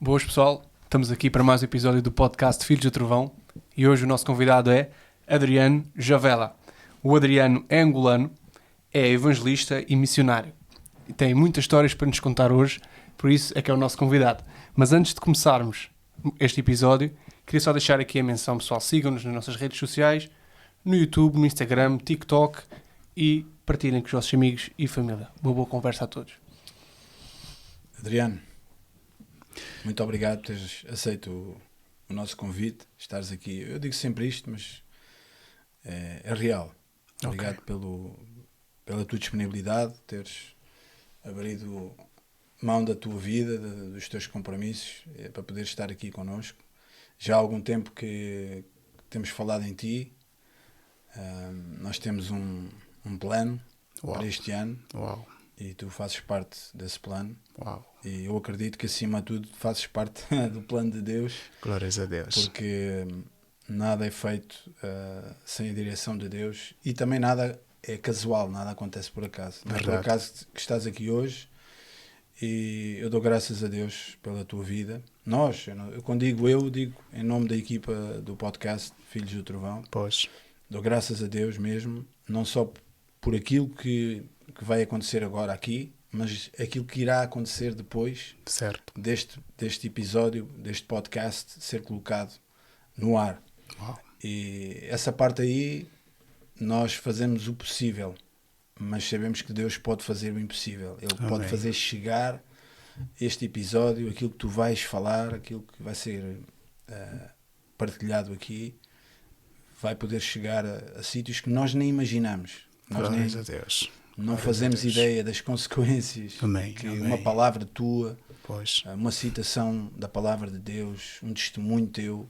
Boas pessoal, estamos aqui para mais um episódio do podcast Filhos do Trovão e hoje o nosso convidado é Adriano Javela. O Adriano é angolano, é evangelista e missionário e tem muitas histórias para nos contar hoje, por isso é que é o nosso convidado. Mas antes de começarmos este episódio, queria só deixar aqui a menção, pessoal, sigam-nos nas nossas redes sociais, no YouTube, no Instagram, TikTok e partilhem com os vossos amigos e família. Uma boa conversa a todos. Adriano, muito obrigado por teres aceito o nosso convite, estares aqui. Eu digo sempre isto, mas é real. Obrigado pela tua disponibilidade, teres abrido mão da tua vida, dos teus compromissos, para poder estar aqui connosco. Já há algum tempo que temos falado em ti. Nós temos um plano para este ano. Uau. E tu fazes parte desse plano. Uau. E eu acredito que, acima de tudo, fazes parte do plano de Deus. Glórias a Deus. Porque nada é feito sem a direção de Deus. E também nada é casual, nada acontece por acaso. Não é por acaso que estás aqui hoje. E eu dou graças a Deus pela tua vida. Quando digo digo em nome da equipa do podcast Filhos do Trovão. Pois. Dou graças a Deus mesmo, não só por aquilo que vai acontecer agora aqui, mas aquilo que irá acontecer depois, certo, deste episódio, deste podcast ser colocado no ar. Uau. E essa parte aí, nós fazemos o possível, mas sabemos que Deus pode fazer o impossível. Ele Amém. Pode fazer chegar este episódio, aquilo que tu vais falar, aquilo que vai ser partilhado aqui, vai poder chegar a sítios que nós nem imaginamos. Glórias a Deus. Não fazemos ideia das consequências que uma palavra tua, pois, uma citação da palavra de Deus, um testemunho teu,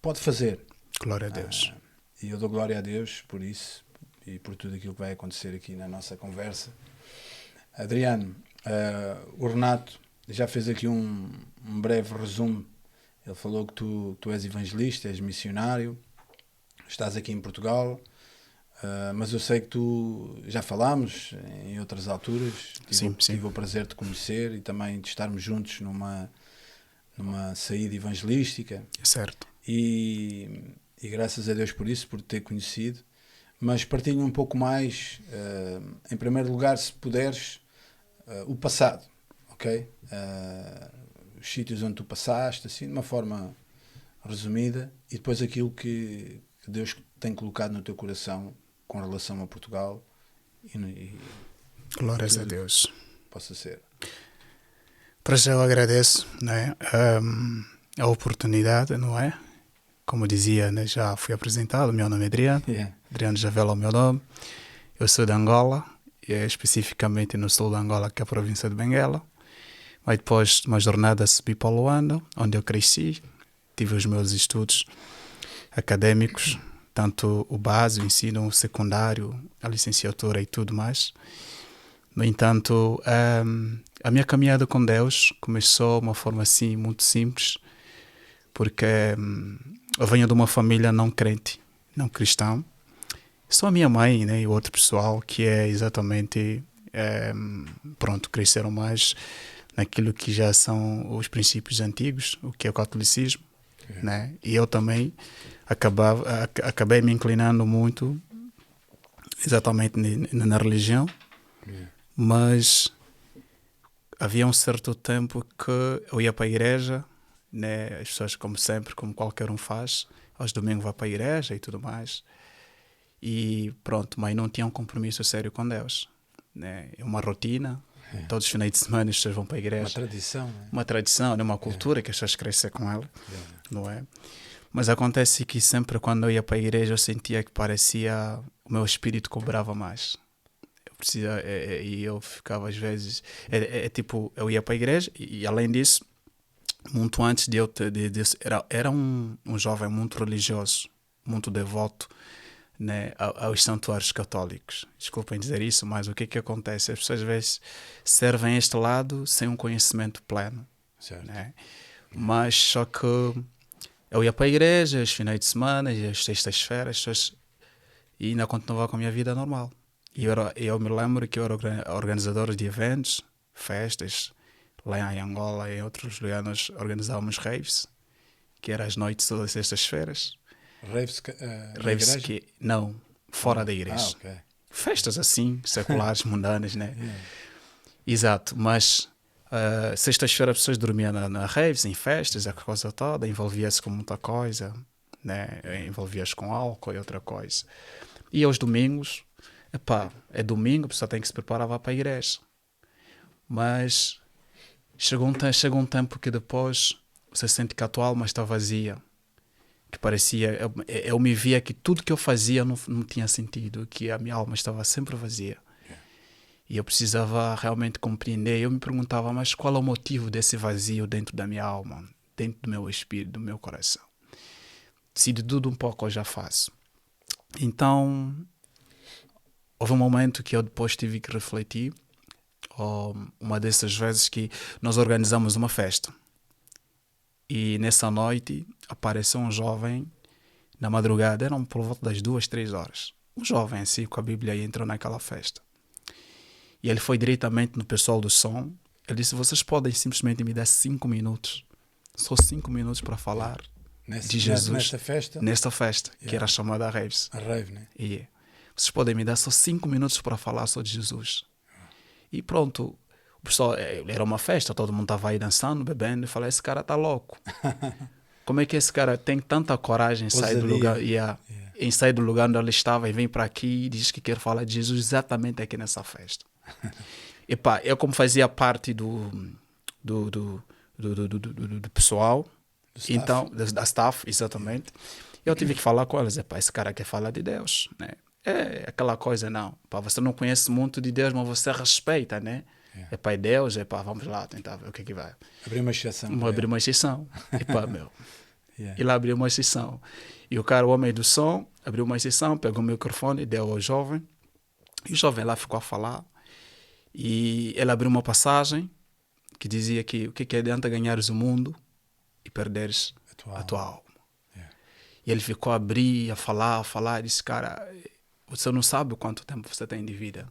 pode fazer. Glória a Deus. E eu dou glória a Deus por isso e por tudo aquilo que vai acontecer aqui na nossa conversa. Adriano, o Renato já fez aqui um breve resumo. Ele falou que tu és evangelista, és missionário, estás aqui em Portugal. Mas eu sei que tu já falámos em outras alturas. Tive o prazer de conhecer e também de estarmos juntos numa saída evangelística. Certo. E graças a Deus por isso, por te ter conhecido. Mas partilha um pouco mais, em primeiro lugar, se puderes, o passado, ok? Os sítios onde tu passaste, assim, de uma forma resumida, e depois aquilo que Deus tem colocado no teu coração com relação a Portugal e glórias a Deus. Possa ser. Para já eu agradeço, não é? A oportunidade, não é? Como dizia, né? Já fui apresentado, o meu nome é Adriano. Adriano Javela é o meu nome. Eu sou de Angola, especificamente no sul de Angola, que é a província de Benguela. Mas depois de uma jornada subi para Luanda, onde eu cresci, tive os meus estudos académicos, tanto o básico, o ensino, o secundário, a licenciatura e tudo mais. No entanto, a minha caminhada com Deus começou de uma forma assim muito simples, porque eu venho de uma família não crente, não cristã. Só a minha mãe, né, e o outro pessoal que é exatamente, cresceram mais naquilo que já são os princípios antigos, o que é o catolicismo. Né? E eu também acabei me inclinando muito exatamente na religião, mas havia um certo tempo que eu ia para a igreja, né? As pessoas, como sempre, como qualquer um faz, aos domingos vai para a igreja e tudo mais, e pronto, mas não tinha um compromisso sério com Deus, né? É uma rotina. Todos os finais de semana as pessoas vão para a igreja. Uma tradição, né? Uma tradição, né? Uma cultura que as pessoas crescem com ela, não é? Mas acontece que sempre quando eu ia para a igreja eu sentia que parecia o meu espírito cobrava mais. E eu ficava às vezes... tipo, eu ia para a igreja e além disso, muito antes de eu era um jovem muito religioso, muito devoto, né, aos santuários católicos. Desculpem dizer isso, mas o que é que acontece? As pessoas às vezes servem este lado sem um conhecimento pleno. Certo. Né? Mas só que eu ia para a igreja, os finais de semana, as sextas-feiras, e ainda continuava com a minha vida normal. E eu me lembro que eu era organizador de eventos, festas, lá em Angola e em outros lugares nós organizávamos raves, que eram as noites todas as sextas-feiras. Raves, Raves que não, fora da igreja. Ok. Festas assim, seculares, mundanas, né? Yeah. Exato, mas sextas-feiras as pessoas dormiam na raves, em festas, a coisa toda, envolvia-se com muita coisa, né? Envolvia-se com álcool e outra coisa. E aos domingos, é domingo, a pessoa tem que se preparar para a igreja. Mas chegou um tempo que depois você sente que a tua alma está vazia, que parecia, eu me via que tudo que eu fazia não tinha sentido, que a minha alma estava sempre vazia. E eu precisava realmente compreender. Eu me perguntava, mas qual é o motivo desse vazio dentro da minha alma, dentro do meu espírito, do meu coração? Se de tudo um pouco eu já faço. Então, houve um momento que eu depois tive que refletir. Uma dessas vezes que nós organizamos uma festa. E nessa noite apareceu um jovem na madrugada, eram por volta das 2, 3 horas. Um jovem assim com a Bíblia e entrou naquela festa. E ele foi diretamente no pessoal do som. Ele disse, vocês podem simplesmente me dar 5 minutos. Só 5 minutos para falar de Jesus. Nesta festa, que era chamada Raves. A Rave, né? E vocês podem me dar só 5 minutos para falar só de Jesus. E pronto, o pessoal, era uma festa, todo mundo estava aí dançando, bebendo, e falei, esse cara está louco. Como é que esse cara tem tanta coragem em sair do lugar, em sair do lugar onde ele estava e vem para aqui e diz que quer falar de Jesus exatamente aqui nessa festa? E pá, eu como fazia parte do pessoal, então, da staff, exatamente, eu tive que falar com eles, esse cara quer falar de Deus, né? É aquela coisa, não. Pá, você não conhece muito de Deus, mas você respeita, né? É pai Deus, vamos lá tentar ver o que é que vai. Abrir uma exceção. Abrir uma exceção. E lá abriu uma exceção. E o homem do som, abriu uma exceção, pegou o microfone, deu ao jovem. E o jovem lá ficou a falar. E ele abriu uma passagem que dizia que o que adianta ganhares o mundo e perderes a tua alma. E ele ficou a abrir, a falar, e disse, cara, você não sabe quanto tempo você tem de vida.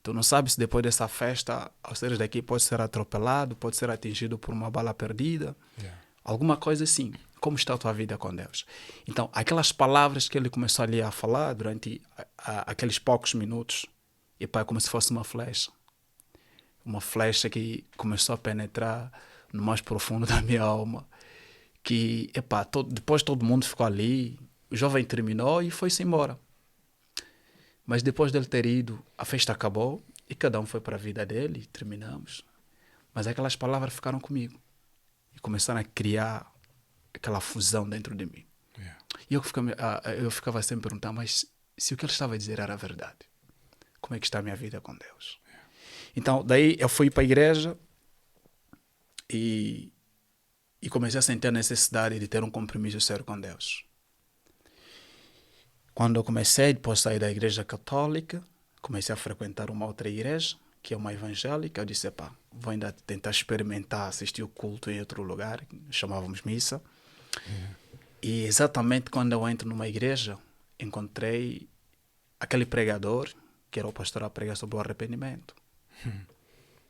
Tu não sabe se depois dessa festa, ao sair daqui, pode ser atropelado, pode ser atingido por uma bala perdida. Alguma coisa assim. Como está a tua vida com Deus? Então, aquelas palavras que ele começou ali a falar durante aqueles poucos minutos, e pá, como se fosse uma flecha. Uma flecha que começou a penetrar no mais profundo da minha alma. Que, depois todo mundo ficou ali, o jovem terminou e foi-se embora. Mas depois dele ter ido, a festa acabou e cada um foi para a vida dele, terminamos. Mas aquelas palavras ficaram comigo e começaram a criar aquela fusão dentro de mim. E eu ficava sempre perguntando, mas se o que ele estava a dizer era verdade, como é que está a minha vida com Deus? Então, daí eu fui para a igreja e comecei a sentir a necessidade de ter um compromisso sério com Deus. Quando eu comecei, depois de sair da igreja católica, comecei a frequentar uma outra igreja, que é uma evangélica. Eu disse, vou ainda tentar experimentar, assistir o culto em outro lugar, chamávamos missa. E exatamente quando eu entro numa igreja, encontrei aquele pregador, que era o pastor a pregar sobre o arrependimento.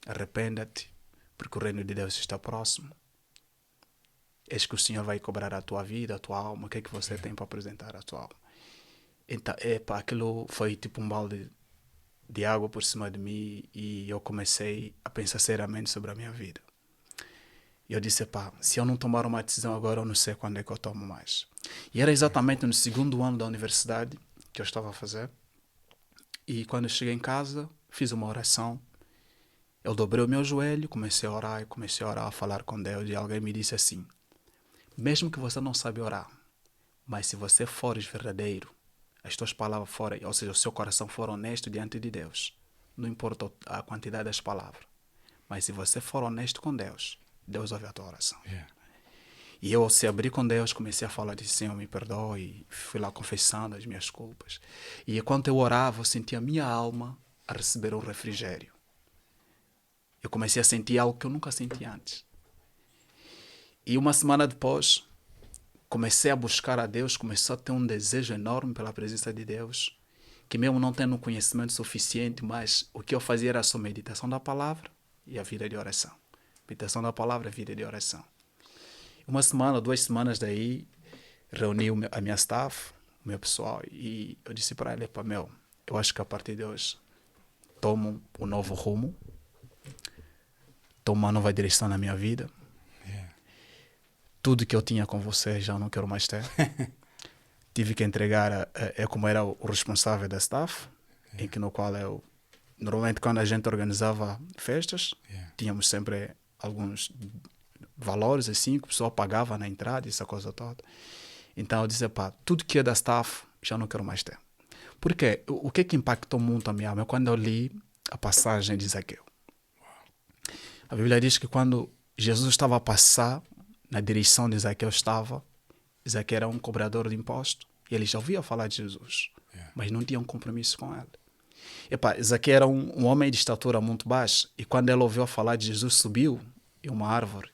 Arrependa-te, porque o reino de Deus está próximo. Eis que o Senhor vai cobrar a tua vida, a tua alma, o que é que você tem para apresentar à tua alma. Então, aquilo foi tipo um balde de água por cima de mim e eu comecei a pensar seriamente sobre a minha vida. E eu disse, se eu não tomar uma decisão agora, eu não sei quando é que eu tomo mais. E era exatamente no 2º ano da universidade que eu estava a fazer. E quando eu cheguei em casa, fiz uma oração. Eu dobrei o meu joelho, comecei a orar, a falar com Deus. E alguém me disse assim, mesmo que você não sabe orar, mas se você fores verdadeiro, as tuas palavras forem, ou seja, o seu coração for honesto diante de Deus, não importa a quantidade das palavras, mas se você for honesto com Deus, Deus ouve a tua oração. E eu se abri com Deus, comecei a falar, disse, Senhor, me perdoe, fui lá confessando as minhas culpas. E enquanto eu orava, eu sentia a minha alma a receber um refrigério. Eu comecei a sentir algo que eu nunca senti antes. E uma semana depois, comecei a buscar a Deus, comecei a ter um desejo enorme pela presença de Deus, que mesmo não tendo conhecimento suficiente, mas o que eu fazia era só meditação da palavra e a vida de oração. Meditação da palavra, vida de oração. Uma semana, 2 semanas daí, reuni a minha staff, o meu pessoal, e eu disse para ele, eu acho que a partir de hoje tomo um novo rumo, tomo uma nova direção na minha vida. Tudo que eu tinha com você já não quero mais ter. Tive que entregar, como era o responsável da staff, no qual eu, normalmente quando a gente organizava festas, tínhamos sempre alguns valores assim, que o pessoal pagava na entrada, essa coisa toda. Então eu disse, tudo que é da staff, já não quero mais ter. Porque o que impactou muito a minha alma é quando eu li a passagem de Zaqueu. A Bíblia diz que quando Jesus estava a passar na direção de Zaqueu Zaqueu era um cobrador de imposto e ele já ouvia falar de Jesus, mas não tinha um compromisso com ele. Zaqueu era um homem de estatura muito baixa e quando ele ouviu falar de Jesus, subiu em uma árvore.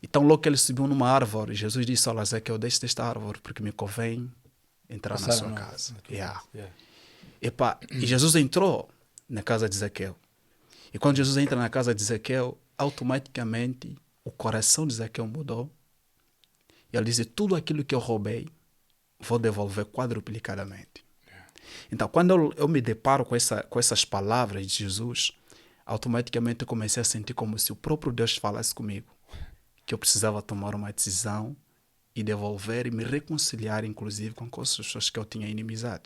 Então, logo que ele subiu numa árvore, Jesus disse, olha, Zaqueu, desce desta árvore porque me convém entrar na sua casa. E Jesus entrou na casa de Zaqueu. E quando Jesus entra na casa de Zaqueu, automaticamente o coração de Zaqueu mudou. E ele disse, tudo aquilo que eu roubei, vou devolver quadruplicadamente. Então, quando eu me deparo com essas palavras de Jesus, automaticamente eu comecei a sentir como se o próprio Deus falasse comigo, que eu precisava tomar uma decisão e devolver e me reconciliar, inclusive, com as pessoas que eu tinha inimizade.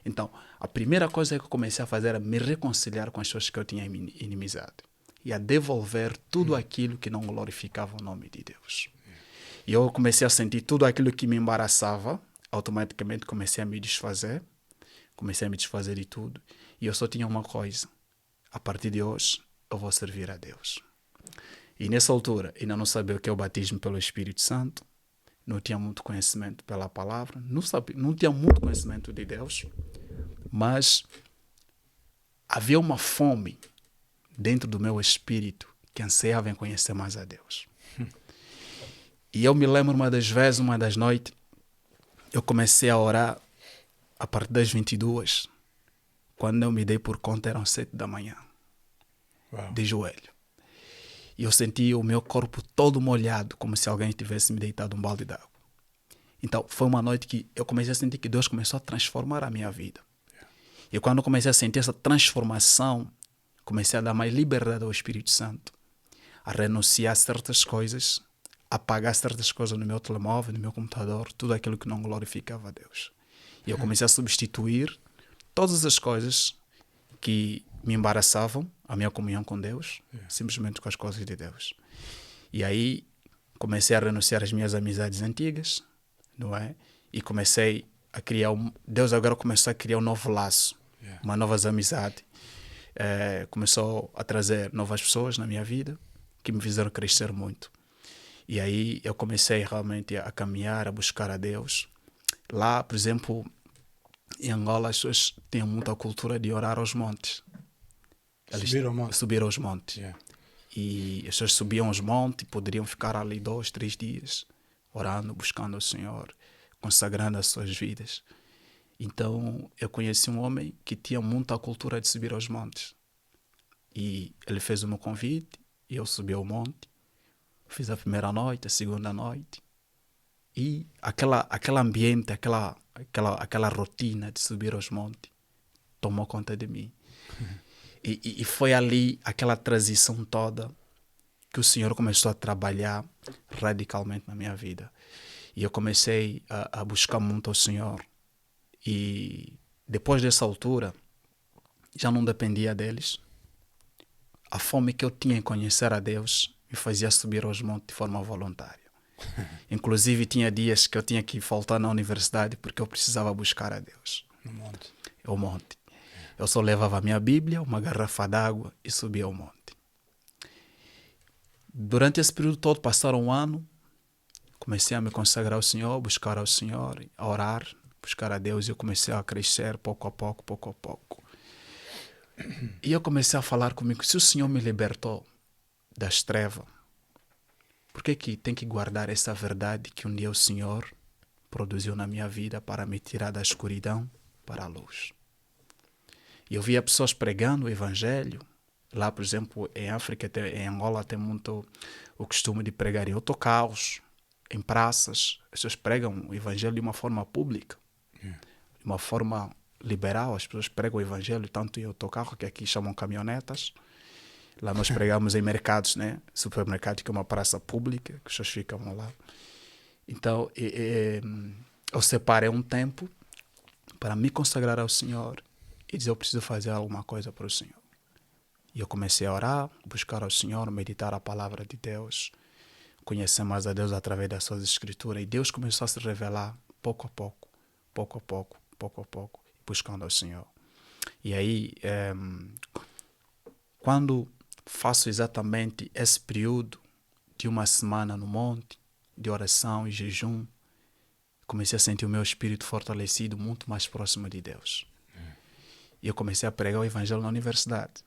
Então, a primeira coisa que eu comecei a fazer era me reconciliar com as pessoas que eu tinha inimizade e a devolver tudo aquilo que não glorificava o nome de Deus. E eu comecei a sentir tudo aquilo que me embaraçava, automaticamente comecei a me desfazer de tudo. E eu só tinha uma coisa, a partir de hoje eu vou servir a Deus. E nessa altura, ainda não sabia o que é o batismo pelo Espírito Santo, não tinha muito conhecimento pela palavra, não tinha muito conhecimento de Deus, mas havia uma fome dentro do meu espírito que ansiava em conhecer mais a Deus. E eu me lembro uma das noites, eu comecei a orar a partir das 22, quando eu me dei por conta eram 7 da manhã, de joelho. E eu senti o meu corpo todo molhado, como se alguém tivesse me deitado um balde d'água. Então, foi uma noite que eu comecei a sentir que Deus começou a transformar a minha vida. E quando eu comecei a sentir essa transformação, comecei a dar mais liberdade ao Espírito Santo, a renunciar a certas coisas, a apagar certas coisas no meu telemóvel, no meu computador, tudo aquilo que não glorificava a Deus. E eu comecei a substituir todas as coisas que me embaraçavam, a minha comunhão com Deus, simplesmente com as coisas de Deus. E aí comecei a renunciar às minhas amizades antigas, não é? E comecei a criar, Deus agora começou a criar um novo laço, uma nova amizade. Começou a trazer novas pessoas na minha vida que me fizeram crescer muito. E aí eu comecei realmente a caminhar, a buscar a Deus. Lá, por exemplo, em Angola, as pessoas têm muita cultura de orar aos montes. Subir aos montes. E as pessoas subiam aos montes e poderiam ficar ali 2, 3 dias orando, buscando o Senhor, consagrando as suas vidas. Então, eu conheci um homem que tinha muita cultura de subir aos montes. E ele fez o meu convite e eu subi ao monte. Fiz a primeira noite, a segunda noite. E aquele ambiente, aquela rotina de subir aos montes tomou conta de mim. E foi ali aquela transição toda que o Senhor começou a trabalhar radicalmente na minha vida. E eu comecei a buscar muito ao Senhor. E depois dessa altura, já não dependia deles. A fome que eu tinha em conhecer a Deus me fazia subir aos montes de forma voluntária. Inclusive, tinha dias que eu tinha que faltar na universidade porque eu precisava buscar a Deus. No monte. Eu só levava a minha Bíblia, uma garrafa d'água e subia ao monte. Durante esse período todo, passaram um ano, comecei a me consagrar ao Senhor, buscar ao Senhor, a orar, buscar a Deus, e eu comecei a crescer pouco a pouco. E eu comecei a falar comigo, se o Senhor me libertou das trevas, por que tem que guardar essa verdade que um dia o Senhor produziu na minha vida para me tirar da escuridão para a luz? E eu via pessoas pregando o Evangelho, Lá, por exemplo, em África, em Angola, tem muito o costume de pregar em autocarros, em praças. As pessoas pregam o evangelho de uma forma pública, de uma forma liberal. As pessoas pregam o evangelho tanto em autocarro, que aqui chamam caminhonetas. Lá nós pregamos em mercados, né? Supermercado, que é uma praça pública, que as pessoas ficam lá. Então, eu separei um tempo para me consagrar ao Senhor e dizer: eu preciso fazer alguma coisa para o Senhor. E eu comecei a orar, buscar ao Senhor, meditar a palavra de Deus, conhecer mais a Deus através das suas escrituras. E Deus começou a se revelar pouco a pouco, buscando ao Senhor. E aí, quando faço exatamente esse período de uma semana no monte, de oração e jejum, comecei a sentir o meu espírito fortalecido, muito mais próximo de Deus. E eu comecei a pregar o evangelho na universidade.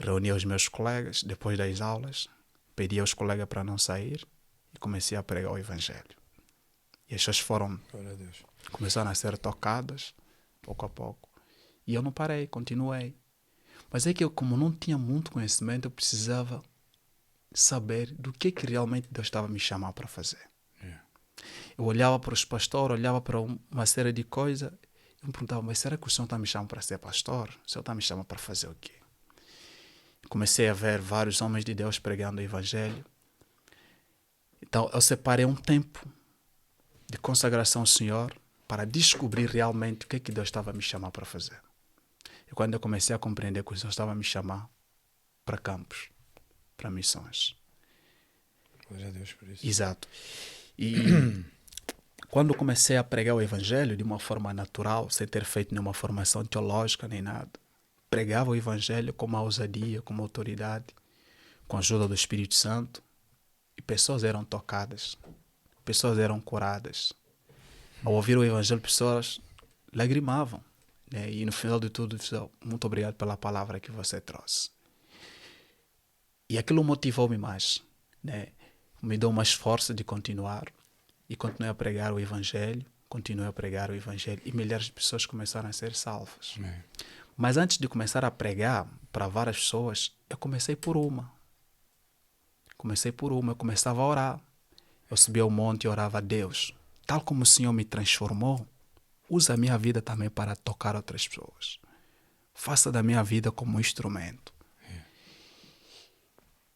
Reuni os meus colegas depois das aulas, pedi aos colegas para não sair e comecei a pregar o evangelho. E as pessoas começaram a ser tocadas, pouco a pouco. E eu não parei, continuei. Mas é que eu, como não tinha muito conhecimento, eu precisava saber do que realmente Deus estava me chamando para fazer. Eu olhava para os pastores, olhava para uma série de coisas, eu me perguntava: mas será que o Senhor está me chamando para ser pastor? O Senhor está me chamando para fazer o quê? Comecei a ver vários homens de Deus pregando o evangelho. Então eu separei um tempo de consagração ao Senhor para descobrir realmente o que Deus estava me chamando para fazer. E quando eu comecei a compreender que o Senhor estava me chamando para campos, para missões. Glória a Deus por isso. Exato. E quando comecei a pregar o evangelho de uma forma natural, sem ter feito nenhuma formação teológica nem nada, pregava o evangelho com uma ousadia, com uma autoridade, com a ajuda do Espírito Santo, e pessoas eram tocadas, pessoas eram curadas. Ao ouvir o evangelho, pessoas lagrimavam, né? E no final de tudo, disseram: muito obrigado pela palavra que você trouxe. E aquilo motivou-me mais, né? Me deu mais força de continuar, e continuei a pregar o evangelho, e milhares de pessoas começaram a ser salvas. Amém. Mas antes de começar a pregar para várias pessoas, eu comecei por uma. Eu começava a orar. Eu subia ao monte e orava: a Deus, tal como o Senhor me transformou, usa a minha vida também para tocar outras pessoas. Faça da minha vida como um instrumento.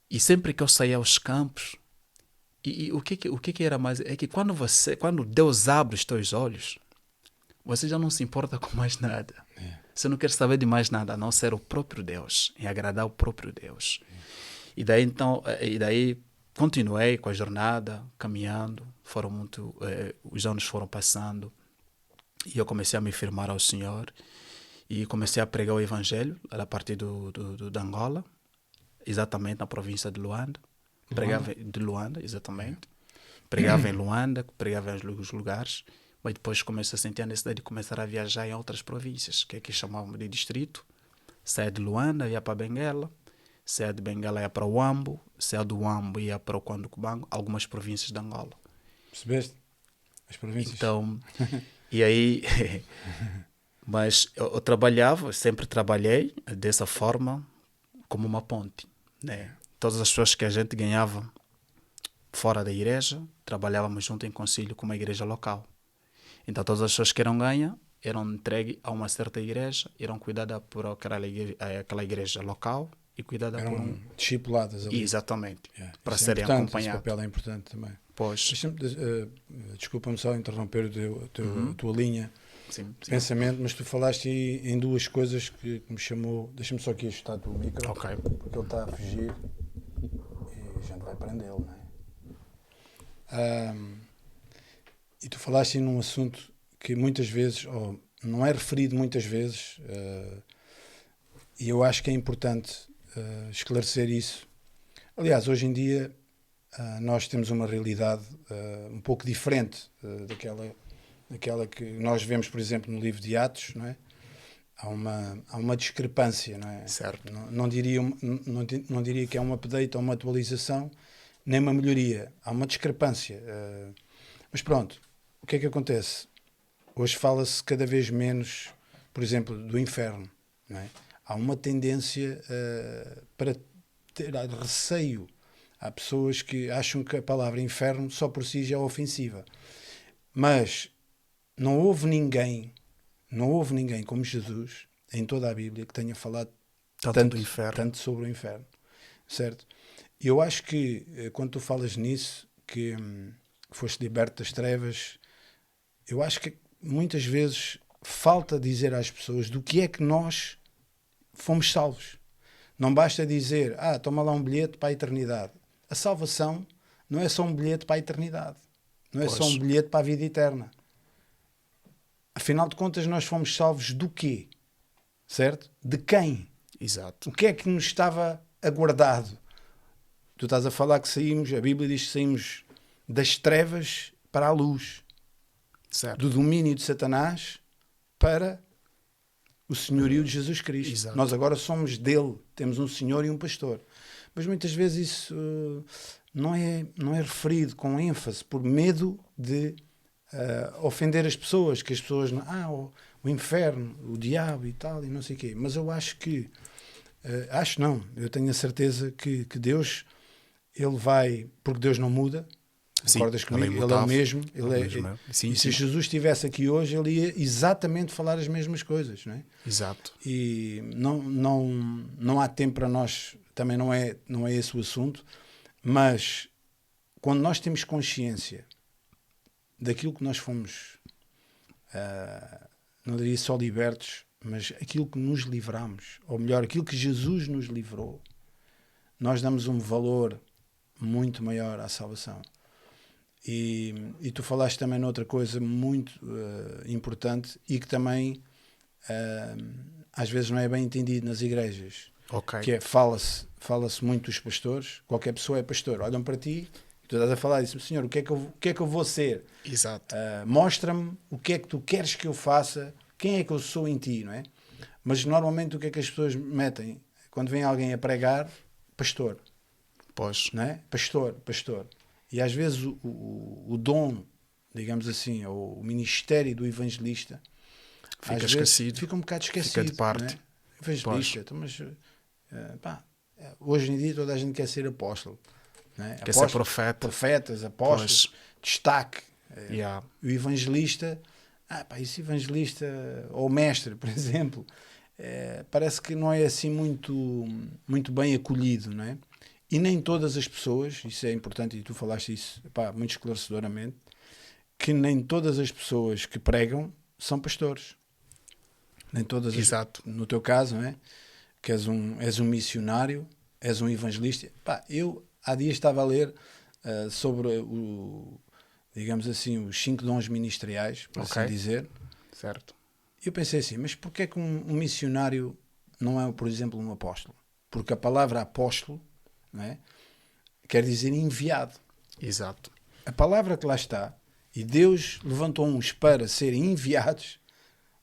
E sempre que eu saía aos campos, o que era mais? É que quando Deus abre os teus olhos, você já não se importa com mais nada. Você não quer saber de mais nada, a não ser o próprio Deus, e agradar o próprio Deus. E daí continuei com a jornada, caminhando. Os anos foram passando e eu comecei a me firmar ao Senhor e comecei a pregar o evangelho a partir de Angola, exatamente na província de Luanda. Pregava de Luanda, exatamente. Pregava em Luanda, pregava em alguns lugares. Mas depois comecei a sentir a necessidade de começar a viajar em outras províncias, que aqui chamavam de distrito. Saia de Luanda, ia para Benguela. Saia de Benguela, ia para o Huambo. Saia do Huambo, ia para o Quando-Cubango, algumas províncias de Angola. Percebeste? As províncias. Então, e aí... Mas eu trabalhava, sempre trabalhei dessa forma, como uma ponte, né? Todas as pessoas que a gente ganhava fora da igreja, trabalhávamos junto em concílio com uma igreja local. Então todas as pessoas que eram ganhas eram entregues a uma certa igreja, eram cuidadas por aquela igreja local e cuidadas por discipuladas ali. Exatamente, para isso serem acompanhadas. Esse papel é importante também. Pois. Desculpa-me só interromper a tua linha Sim. de pensamento, mas tu falaste em duas coisas que me chamou. Deixa-me só aqui ajustar o micro, Ok. porque ele está a fugir e a gente vai prendê-lo, não é? E tu falaste num assunto que muitas vezes, ou não é referido muitas vezes, e eu acho que é importante esclarecer isso. Aliás, hoje em dia nós temos uma realidade um pouco diferente daquela que nós vemos, por exemplo, no livro de Atos, não é? Há uma discrepância, não é? Certo. Não diria que é um update ou uma atualização, nem uma melhoria. Há uma discrepância. Mas pronto, o que é que acontece? Hoje fala-se cada vez menos, por exemplo, do inferno, não é? há uma tendência para ter receio. Há pessoas que acham que a palavra inferno só por si já é ofensiva. Mas não houve ninguém como Jesus, em toda a Bíblia, que tenha falado tanto sobre o inferno. Certo? Eu acho que, quando tu falas nisso, que foste liberto das trevas, eu acho que muitas vezes falta dizer às pessoas do que é que nós fomos salvos. Não basta dizer, toma lá um bilhete para a eternidade. A salvação não é só um bilhete para a eternidade. Não é só um bilhete para a vida eterna. Afinal de contas, nós fomos salvos do quê? Certo? De quem? Exato. O que é que nos estava aguardado? Tu estás a falar que saímos, a Bíblia diz que saímos das trevas para a luz. Certo. Do domínio de Satanás para o senhorio de Jesus Cristo. Exato. Nós agora somos dele, temos um senhor e um pastor. Mas muitas vezes isso não é referido com ênfase, por medo de ofender as pessoas, que as pessoas não, o inferno, o diabo e tal, e não sei o quê. Mas eu acho que, eu tenho a certeza que Deus, ele vai, porque Deus não muda. Concordas comigo? Ele é o mesmo. Sim, se Jesus estivesse aqui hoje, ele ia exatamente falar as mesmas coisas, não é? Exato. E não há tempo para nós, também não é esse o assunto, mas quando nós temos consciência daquilo que nós fomos, não diria só libertos, mas aquilo que nos livramos, ou melhor, aquilo que Jesus nos livrou, nós damos um valor muito maior à salvação. E tu falaste também noutra coisa muito importante e que também às vezes não é bem entendido nas igrejas. Que é, fala-se muito dos pastores, qualquer pessoa é pastor, olham para ti e tu estás a falar e dizem, Senhor, o que é que eu vou ser? Exato. Mostra-me o que é que tu queres que eu faça, quem é que eu sou em ti, não é? Mas normalmente o que é que as pessoas metem? Quando vem alguém a pregar, pastor. Pois. Não é? Pastor. E às vezes o dom, digamos assim, ou o ministério do evangelista fica esquecido. Fica um bocado esquecido. Fica de parte. Evangelista, então, mas hoje em dia toda a gente quer ser apóstolo. Não é? Quer ser profeta. Profetas, apóstolos, destaque. O evangelista, esse evangelista, ou mestre, por exemplo, parece que não é assim muito bem acolhido, não é? E nem todas as pessoas, isso é importante e tu falaste isso muito esclarecedoramente, que nem todas as pessoas que pregam são pastores. Nem todas. Exato. No teu caso, não é? Que és um missionário, és um evangelista. Eu há dias estava a ler sobre digamos assim, os 5 dons ministeriais, por assim dizer. Certo. Eu pensei assim, mas porquê que um missionário não é, por exemplo, um apóstolo? Porque a palavra apóstolo, não é? Quer dizer enviado. Exato. A palavra que lá está, e Deus levantou uns para serem enviados,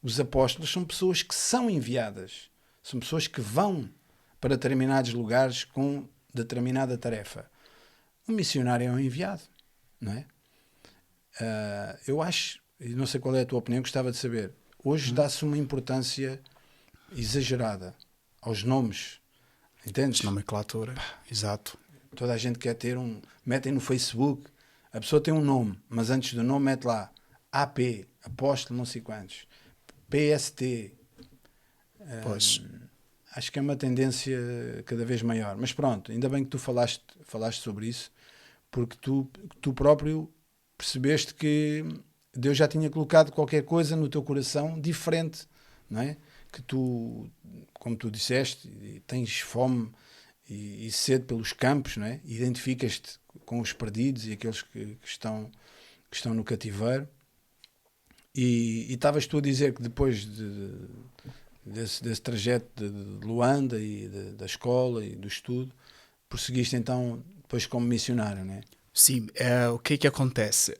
os apóstolos são pessoas que são enviadas, são pessoas que vão para determinados lugares com determinada tarefa. Um missionário é um enviado, não é? Eu acho, e não sei qual é a tua opinião, gostava de saber, hoje dá-se uma importância exagerada aos nomes. Entendes? Nomenclatura. Exato. Toda a gente quer ter metem no Facebook, a pessoa tem um nome, mas antes do nome mete lá AP, apóstolo não sei quantos, PST. Pois. Acho que é uma tendência cada vez maior. Mas pronto, ainda bem que tu falaste sobre isso, porque tu próprio percebeste que Deus já tinha colocado qualquer coisa no teu coração diferente, não é? Que tu, como tu disseste, tens fome e sede pelos campos, não é? Identificas-te com os perdidos e aqueles que estão no cativeiro. E estavas tu a dizer que depois desse trajeto de Luanda e da escola e do estudo, prosseguiste então depois como missionário, não é? Sim, o que acontece?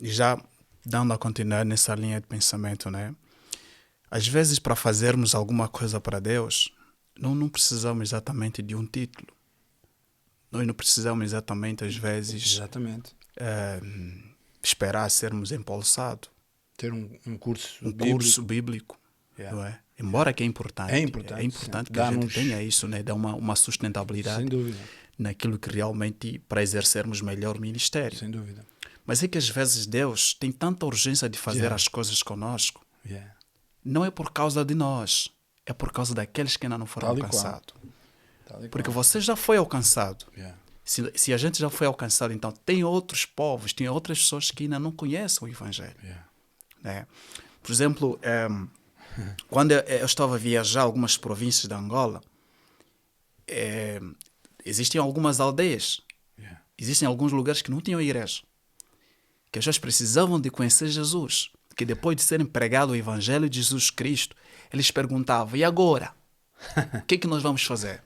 Já dando a continuar nessa linha de pensamento, né? Às vezes, para fazermos alguma coisa para Deus, não precisamos exatamente de um título. Nós não precisamos exatamente, às vezes, esperar sermos impulsados. Ter um curso bíblico. Yeah. Não é? Embora que é importante. É importante que a gente tenha isso, né? Dá uma sustentabilidade. Sem dúvida. Naquilo que realmente, para exercermos melhor o ministério. Sem dúvida. Mas é que às vezes Deus tem tanta urgência de fazer as coisas conosco. Não é por causa de nós, é por causa daqueles que ainda não foram alcançados. Porque você já foi alcançado. Se a gente já foi alcançado, então tem outros povos, tem outras pessoas que ainda não conhecem o Evangelho. Né? Por exemplo, quando eu estava a viajar algumas províncias de Angola, existem algumas aldeias, existem alguns lugares que não tinham igreja, que as pessoas precisavam de conhecer Jesus, que depois de serem pregado o Evangelho de Jesus Cristo, eles perguntavam, e agora? O que é que nós vamos fazer?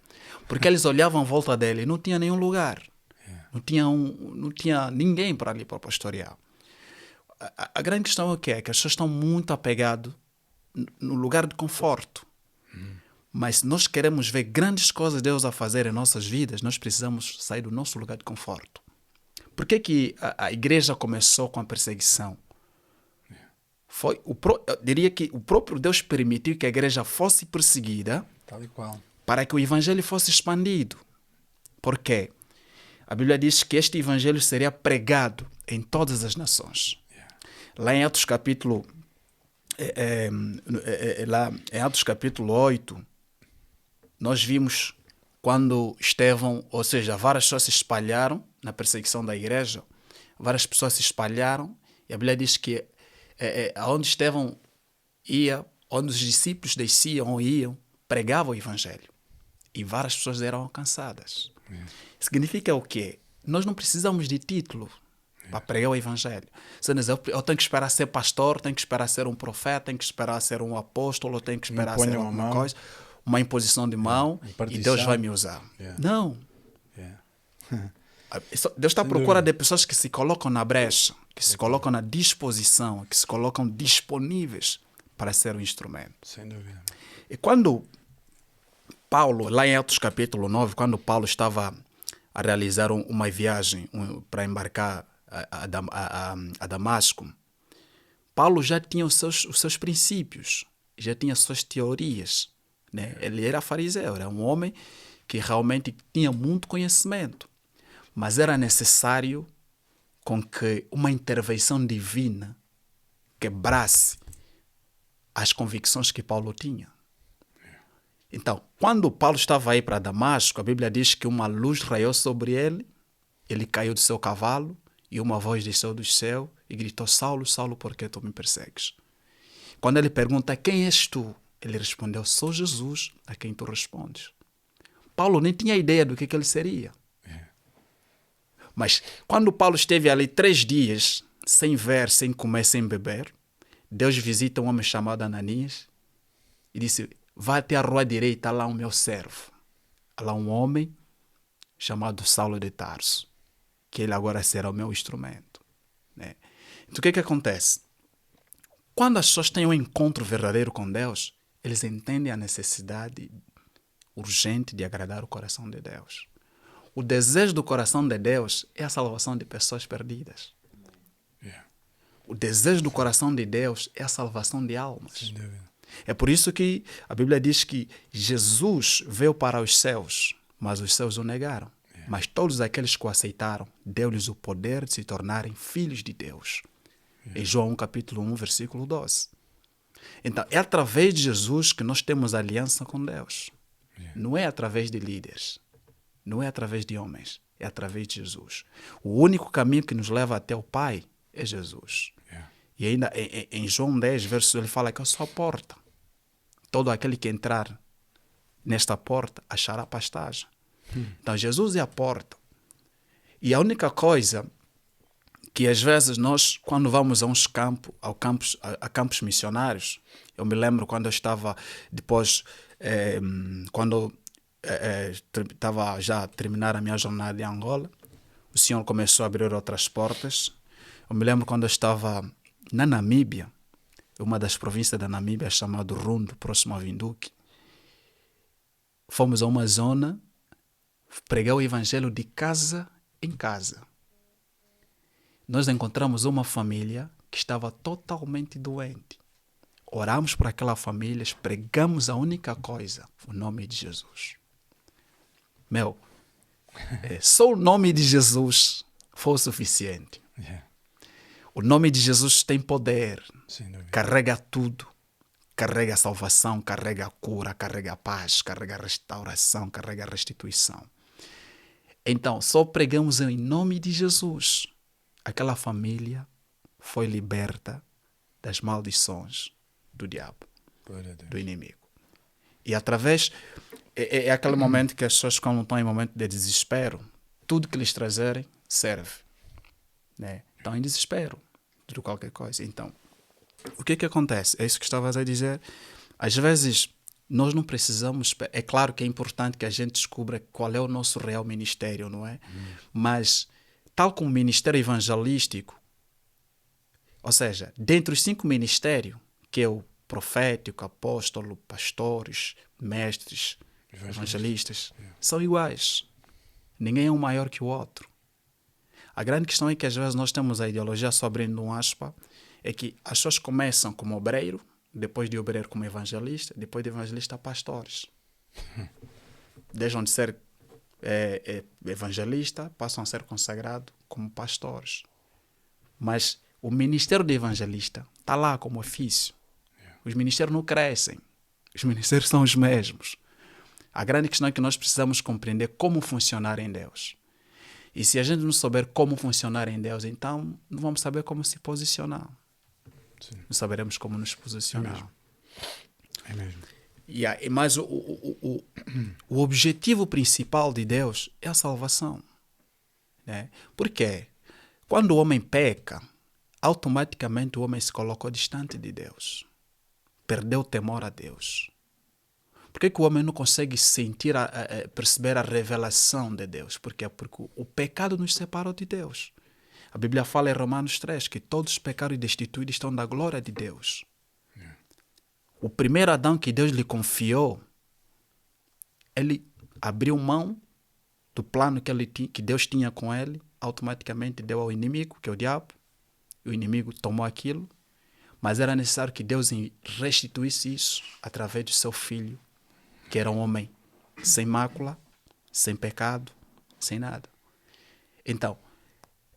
Porque eles olhavam à volta dele e não tinha nenhum lugar, não tinha ninguém para ali para pastorear. A grande questão é o que é? Que as pessoas estão muito apegadas no lugar de conforto. Mas se nós queremos ver grandes coisas de Deus a fazer em nossas vidas, nós precisamos sair do nosso lugar de conforto. Por que a igreja começou com a perseguição? Eu diria que o próprio Deus permitiu que a igreja fosse perseguida Tal e qual. Para que o evangelho fosse expandido. Por quê? A Bíblia diz que este evangelho seria pregado em todas as nações. Lá em Atos capítulo, lá em Atos capítulo 8, nós vimos quando Estevão, ou seja, várias pessoas se espalharam na perseguição da igreja, várias pessoas se espalharam, e a Bíblia diz que aonde Estevão ia, onde os discípulos desciam ou iam, pregavam o evangelho. E várias pessoas eram alcançadas. Significa o quê? Nós não precisamos de título para pregar o evangelho. Eu tenho que esperar ser pastor, tenho que esperar ser um profeta, tenho que esperar ser um apóstolo, tenho que esperar ser alguma coisa, uma imposição de mão, e Deus vai me usar. Não. Deus está à procura de pessoas que se colocam na brecha, que se colocam na disposição, que se colocam disponíveis para ser um instrumento. Sem dúvida. E quando Paulo, lá em Atos capítulo 9, quando Paulo estava a realizar uma viagem para embarcar a Damasco, Paulo já tinha os seus princípios, já tinha as suas teorias. Né? Ele era fariseu, era um homem que realmente tinha muito conhecimento. Mas era necessário com que uma intervenção divina quebrasse as convicções que Paulo tinha. Então, quando Paulo estava aí para Damasco, a Bíblia diz que uma luz raiou sobre ele, ele caiu do seu cavalo e uma voz desceu do céu e gritou, Saulo, Saulo, por que tu me persegues? Quando ele pergunta, quem és tu? Ele respondeu, sou Jesus a quem tu respondes. Paulo nem tinha ideia do que ele seria. Mas quando Paulo esteve ali 3 dias, sem ver, sem comer, sem beber, Deus visita um homem chamado Ananias e disse, vá até a rua direita, lá o meu servo. Há lá um homem chamado Saulo de Tarso, que ele agora será o meu instrumento. Né? Então o que acontece? Quando as pessoas têm um encontro verdadeiro com Deus, eles entendem a necessidade urgente de agradar o coração de Deus. O desejo do coração de Deus é a salvação de pessoas perdidas. O desejo do coração de Deus é a salvação de almas. Sem dúvida. É por isso que a Bíblia diz que Jesus veio para os céus, mas os céus o negaram. Mas todos aqueles que o aceitaram, deu-lhes o poder de se tornarem filhos de Deus. Em João capítulo 1, versículo 12. Então, é através de Jesus que nós temos aliança com Deus. Não é através de líderes. Não é através de homens. É através de Jesus. O único caminho que nos leva até o Pai é Jesus. E ainda em João 10, verso, ele fala que eu sou a porta. Todo aquele que entrar nesta porta achará pastagem. Então, Jesus é a porta. E a única coisa que às vezes nós, quando vamos a campos missionários, eu me lembro quando eu estava, depois, quando estava já a terminar a minha jornada em Angola, o Senhor começou a abrir outras portas. Eu me lembro quando eu estava na Namíbia, uma das províncias da Namíbia, chamada Rundo, próximo a Windhoek. Fomos a uma zona, pregar o evangelho de casa em casa. Nós encontramos uma família que estava totalmente doente. oramos por aquela família, pregamos a única coisa, o nome de Jesus. Só o nome de Jesus foi o suficiente. O nome de Jesus tem poder, carrega tudo. Carrega a salvação, carrega a cura, carrega a paz, carrega a restauração, carrega a restituição. Então, só pregamos em nome de Jesus. Aquela família foi liberta das maldições do diabo, do inimigo. E através... É aquele momento que as pessoas, quando estão em momento de desespero, tudo que lhes trazerem serve. Né? Estão em desespero de qualquer coisa. Então, o que acontece? É isso que estavas a dizer. Às vezes, nós não precisamos... É claro que é importante que a gente descubra qual é o nosso real ministério, não é? Mas, tal como o ministério evangelístico, ou seja, dentre os 5 ministérios, que é o profético, apóstolo, pastores, mestres, evangelistas, são iguais. Ninguém é um maior que o outro. A grande questão é que às vezes nós temos a ideologia, só abrindo um aspa, é que as pessoas começam como obreiro, depois de obreiro como evangelista, depois de evangelista pastores. Deixam de ser evangelista, passam a ser consagrados como pastores. Mas o ministério de evangelista está lá como ofício. Os ministérios não crescem. Os ministérios são os mesmos. A grande questão é que nós precisamos compreender como funcionar em Deus. E se a gente não souber como funcionar em Deus, então não vamos saber como se posicionar. Sim. Não saberemos como nos posicionar. É mesmo. Mas o objetivo principal de Deus é a salvação. Né? Por quê? Quando o homem peca, automaticamente o homem se colocou distante de Deus. Perdeu o temor a Deus. Por que o homem não consegue sentir, perceber a revelação de Deus? Porque o pecado nos separou de Deus. A Bíblia fala em Romanos 3 que todos os pecados destituídos estão da glória de Deus. O primeiro Adão que Deus lhe confiou, ele abriu mão do plano que Deus tinha com ele, automaticamente deu ao inimigo, que é o diabo. O inimigo tomou aquilo, mas era necessário que Deus restituísse isso através do seu filho, que era um homem sem mácula, sem pecado, sem nada. Então,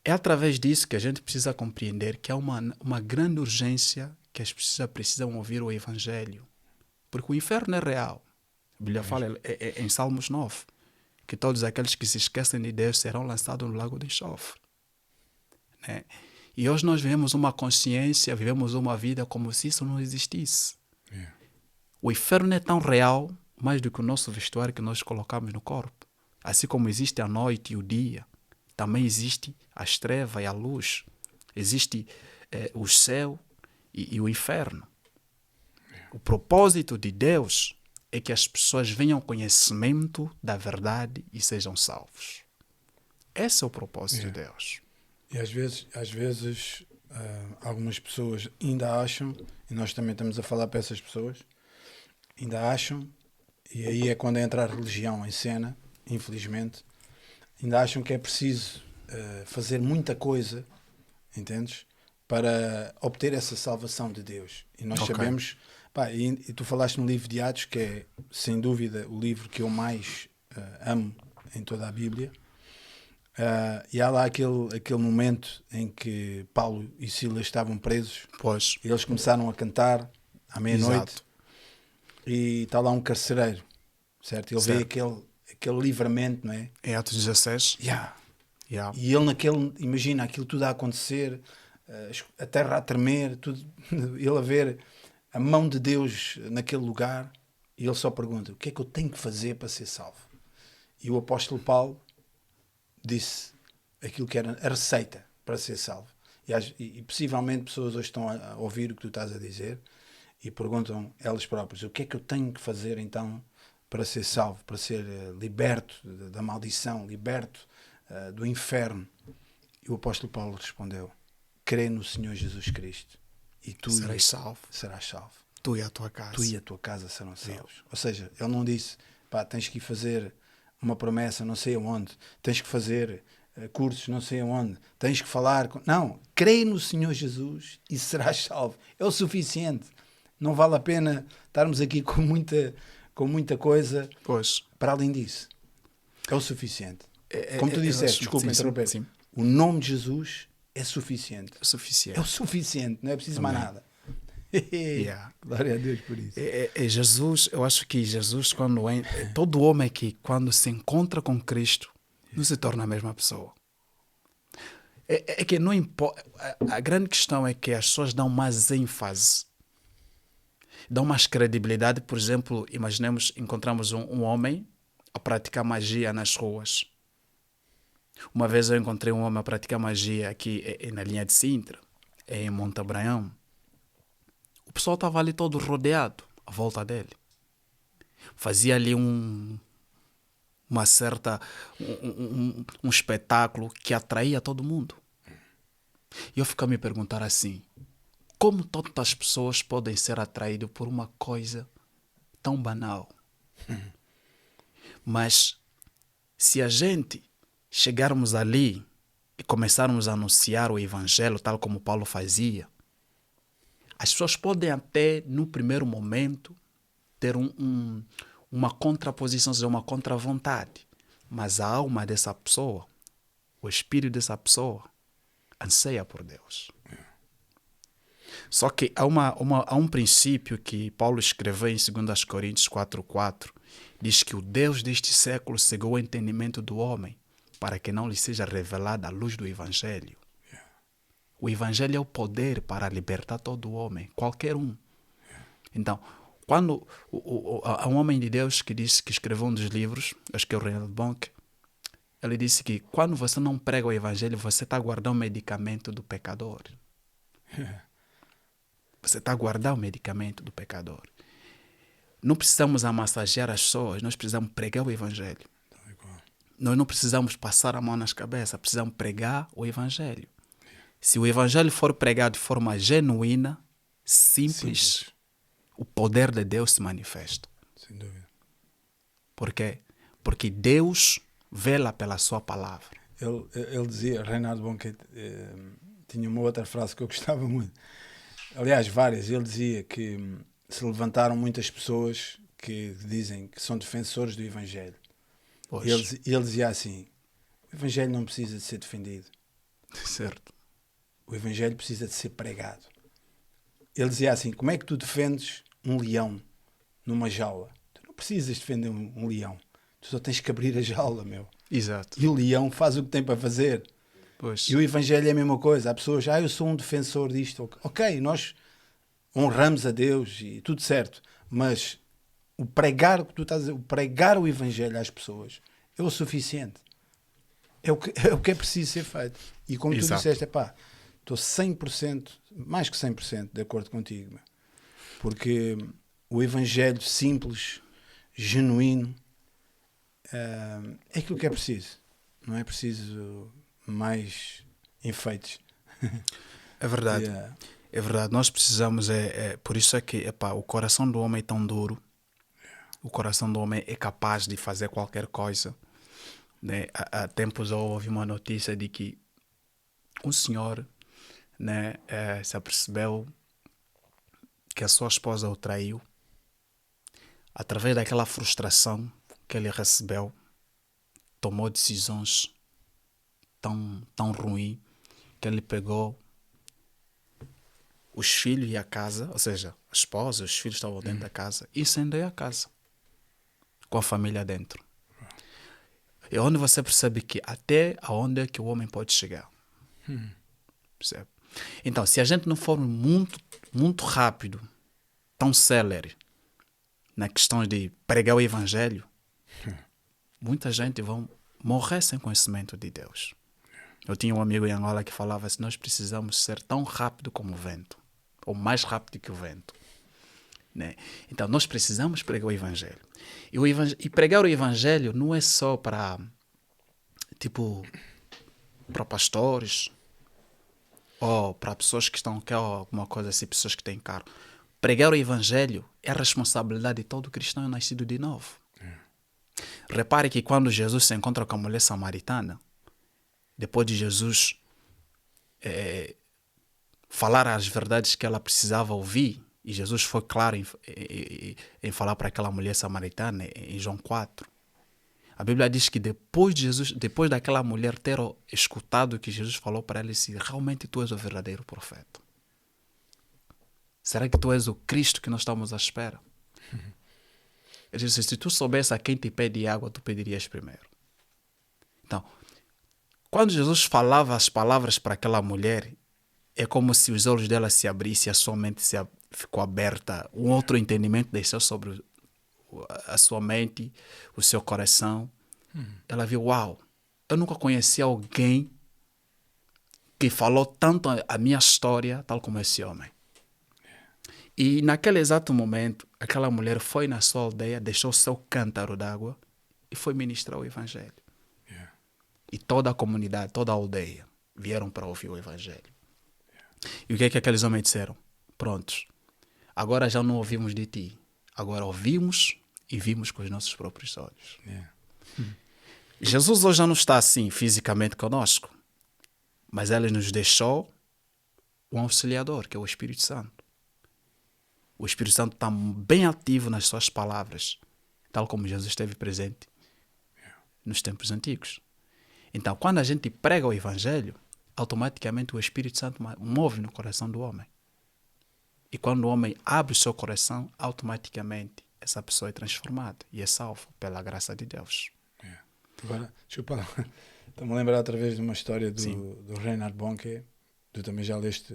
é através disso que a gente precisa compreender que há uma grande urgência que as pessoas precisam ouvir o Evangelho. Porque o inferno é real. A Bíblia fala em Salmos 9 que todos aqueles que se esquecem de Deus serão lançados no lago de enxofre. Né? E hoje nós vivemos uma consciência, vivemos uma vida como se isso não existisse. O inferno é tão real, mais do que o nosso vestuário que nós colocamos no corpo. Assim como existe a noite e o dia, também existe as trevas e a luz. Existe o céu e o inferno. O propósito de Deus é que as pessoas venham ao conhecimento da verdade e sejam salvos. Esse é o propósito de Deus. E às vezes algumas pessoas ainda acham, e nós também estamos a falar para essas pessoas, ainda acham, e aí é quando entra a religião em cena, infelizmente, ainda acham que é preciso fazer muita coisa, entendes? Para obter essa salvação de Deus. E nós sabemos, e tu falaste no livro de Atos, que é sem dúvida o livro que eu mais amo em toda a Bíblia. E há lá aquele momento em que Paulo e Silas estavam presos. Pois. E eles começaram a cantar à meia-noite. E está lá um carcereiro, certo? Ele vê aquele livramento, não é? Em Atos 16. E ele imagina aquilo tudo a acontecer, a terra a tremer, tudo, ele a ver a mão de Deus naquele lugar, e ele só pergunta: o que é que eu tenho que fazer para ser salvo? E o apóstolo Paulo disse aquilo que era a receita para ser salvo. E possivelmente pessoas hoje estão a ouvir o que tu estás a dizer e perguntam elas próprias: o que é que eu tenho que fazer então para ser salvo, para ser liberto da maldição, liberto do inferno? E o apóstolo Paulo respondeu: crê no Senhor Jesus Cristo e tu serás salvo. Tu e a tua casa. Tu e a tua casa serão salvos. Ou seja, ele não disse: tens que ir fazer uma promessa não sei aonde, tens que fazer cursos não sei aonde, tens que falar... Não, crê no Senhor Jesus e serás salvo. É o suficiente. Não vale a pena estarmos aqui com muita coisa Pois. para além disso. É o suficiente. Como tu disseste, desculpa interromper, sim. o nome de Jesus é suficiente. É suficiente. É o suficiente, não é preciso mais nada. Yeah. Glória a Deus por isso. Jesus, eu acho que Jesus, todo homem que quando se encontra com Cristo, não se torna a mesma pessoa. É que não importa. A grande questão é que as pessoas dão mais ênfase, dão mais credibilidade. Por exemplo, imaginemos, encontramos um homem a praticar magia nas ruas. Uma vez eu encontrei um homem a praticar magia aqui na linha de Sintra, em Monte Abraão. O pessoal estava ali todo rodeado à volta dele. Fazia ali um espetáculo que atraía todo mundo. E eu fico a me perguntar assim, como tantas pessoas podem ser atraídas por uma coisa tão banal? Mas se a gente chegarmos ali e começarmos a anunciar o Evangelho tal como Paulo fazia, as pessoas podem até, no primeiro momento, ter uma contraposição, ou seja, uma contra-vontade. Mas a alma dessa pessoa, o espírito dessa pessoa, anseia por Deus. Só que há um princípio que Paulo escreveu em 2 Coríntios 4:4, diz que o Deus deste século cegou o entendimento do homem para que não lhe seja revelada a luz do Evangelho. O Evangelho é o poder para libertar todo o homem, qualquer um. Então, quando há um homem de Deus que disse, que escreveu um dos livros, acho que é o Reinhard Bonk, ele disse que quando você não prega o Evangelho, você está guardando o medicamento do pecador. Você está guardando o medicamento do pecador. Não precisamos amassagear as pessoas, nós precisamos pregar o Evangelho. Nós não precisamos passar a mão nas cabeças, precisamos pregar o Evangelho. Se o Evangelho for pregado de forma genuína, simples, o poder de Deus se manifesta. Sem dúvida. Por quê? Porque Deus vela pela sua palavra. Ele dizia, Reinhard Bonk tinha uma outra frase que eu gostava muito. Aliás, várias. Ele dizia que se levantaram muitas pessoas que dizem que são defensores do Evangelho. E ele dizia assim, o Evangelho não precisa de ser defendido. Certo. O Evangelho precisa de ser pregado. Ele dizia assim, como é que tu defendes um leão numa jaula? Tu não precisas defender um leão. Tu só tens que abrir a jaula, meu. Exato. E o leão faz o que tem para fazer. Pois. E o Evangelho é a mesma coisa. Há pessoas, eu sou um defensor disto. Ok, nós honramos a Deus e tudo certo. Mas o pregar, o que tu estás a dizer, o pregar o Evangelho às pessoas é o suficiente. É o que é preciso ser feito. E como tu disseste, estou 100%, mais que 100% de acordo contigo. Meu. Porque o Evangelho simples, genuíno, é aquilo que é preciso. Não é preciso mais enfeites. É verdade. É verdade. Nós precisamos, por isso é que o coração do homem é tão duro. O coração do homem é capaz de fazer qualquer coisa. Né? Há tempos eu ouvi uma notícia de que um senhor, né, se apercebeu que a sua esposa o traiu. Através daquela frustração que ele recebeu, tomou decisões tão ruins que ele pegou os filhos e a casa, ou seja, a esposa, os filhos estavam dentro da casa, e incendiou a casa com a família dentro. É onde você percebe que até aonde é que o homem pode chegar. Percebe? Então, se a gente não for muito rápido, tão célere na questão de pregar o Evangelho, muita gente vai morrer sem conhecimento de Deus. Eu tinha um amigo em Angola que falava assim, nós precisamos ser tão rápido como o vento, ou mais rápido que o vento. Né? Então, nós precisamos pregar o Evangelho. E pregar o Evangelho não é só para pastores, ou para pessoas que querem alguma coisa assim, pessoas que têm carro. Pregar o Evangelho é a responsabilidade de todo cristão nascido de novo. Repare que quando Jesus se encontra com a mulher samaritana, depois de Jesus falar as verdades que ela precisava ouvir E Jesus foi claro em falar para aquela mulher samaritana em João 4. A Bíblia diz que depois daquela mulher ter escutado o que Jesus falou para ela, disse: realmente tu és o verdadeiro profeta. Será que tu és o Cristo que nós estamos à espera? Ele disse: se tu soubesse a quem te pede água, tu pedirias primeiro. Então, quando Jesus falava as palavras para aquela mulher, é como se os olhos dela se abrissem, a sua mente ficou aberta, um outro entendimento desceu sobre a sua mente, o seu coração. Ela viu: uau, eu nunca conheci alguém que falou tanto a minha história, tal como esse homem. E naquele exato momento, aquela mulher foi na sua aldeia, deixou o seu cântaro d'água e foi ministrar o evangelho. E toda a comunidade, toda a aldeia vieram para ouvir o evangelho. E o que é que aqueles homens disseram? Prontos, agora já não ouvimos de ti, agora ouvimos e vimos com os nossos próprios olhos. Jesus hoje já não está assim fisicamente conosco, mas ele nos deixou um auxiliador, que é o Espírito Santo. O Espírito Santo está bem ativo nas suas palavras, tal como Jesus esteve presente nos tempos antigos. Então, quando a gente prega o evangelho, automaticamente o Espírito Santo move no coração do homem. E quando o homem abre o seu coração, automaticamente essa pessoa é transformada e é salva pela graça de Deus. Agora, desculpa lá, estou-me a lembrar outra vez de uma história do Reinhard Bonnke. Tu também já leste,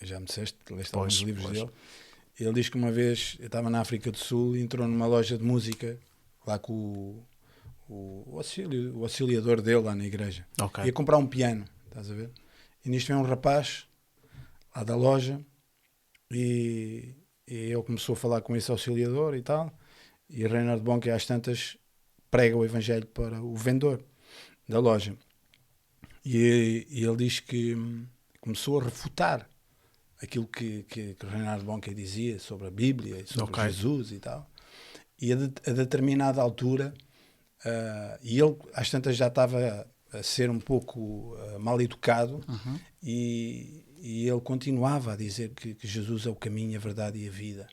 já me disseste, leste alguns livros dele. Ele diz que uma vez eu estava na África do Sul e entrou numa loja de música lá com o auxiliador dele lá na igreja. Ia comprar um piano, estás a ver? E nisto vem um rapaz lá da loja e ele começou a falar com esse auxiliador e tal, e Reinhard Bonnke às tantas prega o evangelho para o vendedor da loja. E ele diz que começou a refutar aquilo que Reinhard Bonnke dizia sobre a Bíblia e sobre Jesus e tal. E a determinada altura, e ele às tantas já estava a ser um pouco mal educado, e ele continuava a dizer que Jesus é o caminho, a verdade e a vida.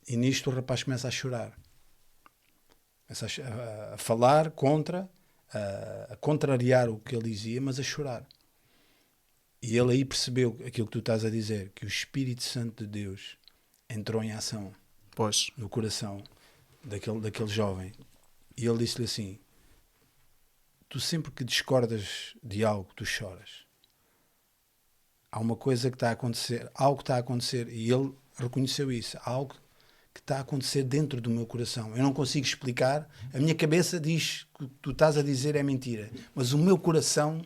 E nisto o rapaz começa a chorar. Começa a falar contra, a contrariar o que ele dizia, mas a chorar. E ele aí percebeu aquilo que tu estás a dizer, que o Espírito Santo de Deus entrou em ação no coração daquele jovem. E ele disse-lhe assim: tu sempre que discordas de algo, tu choras. Há uma coisa que está a acontecer, algo que está a acontecer, e ele reconheceu isso, algo que está a acontecer dentro do meu coração. Eu não consigo explicar, a minha cabeça diz que o que tu estás a dizer é mentira, mas o meu coração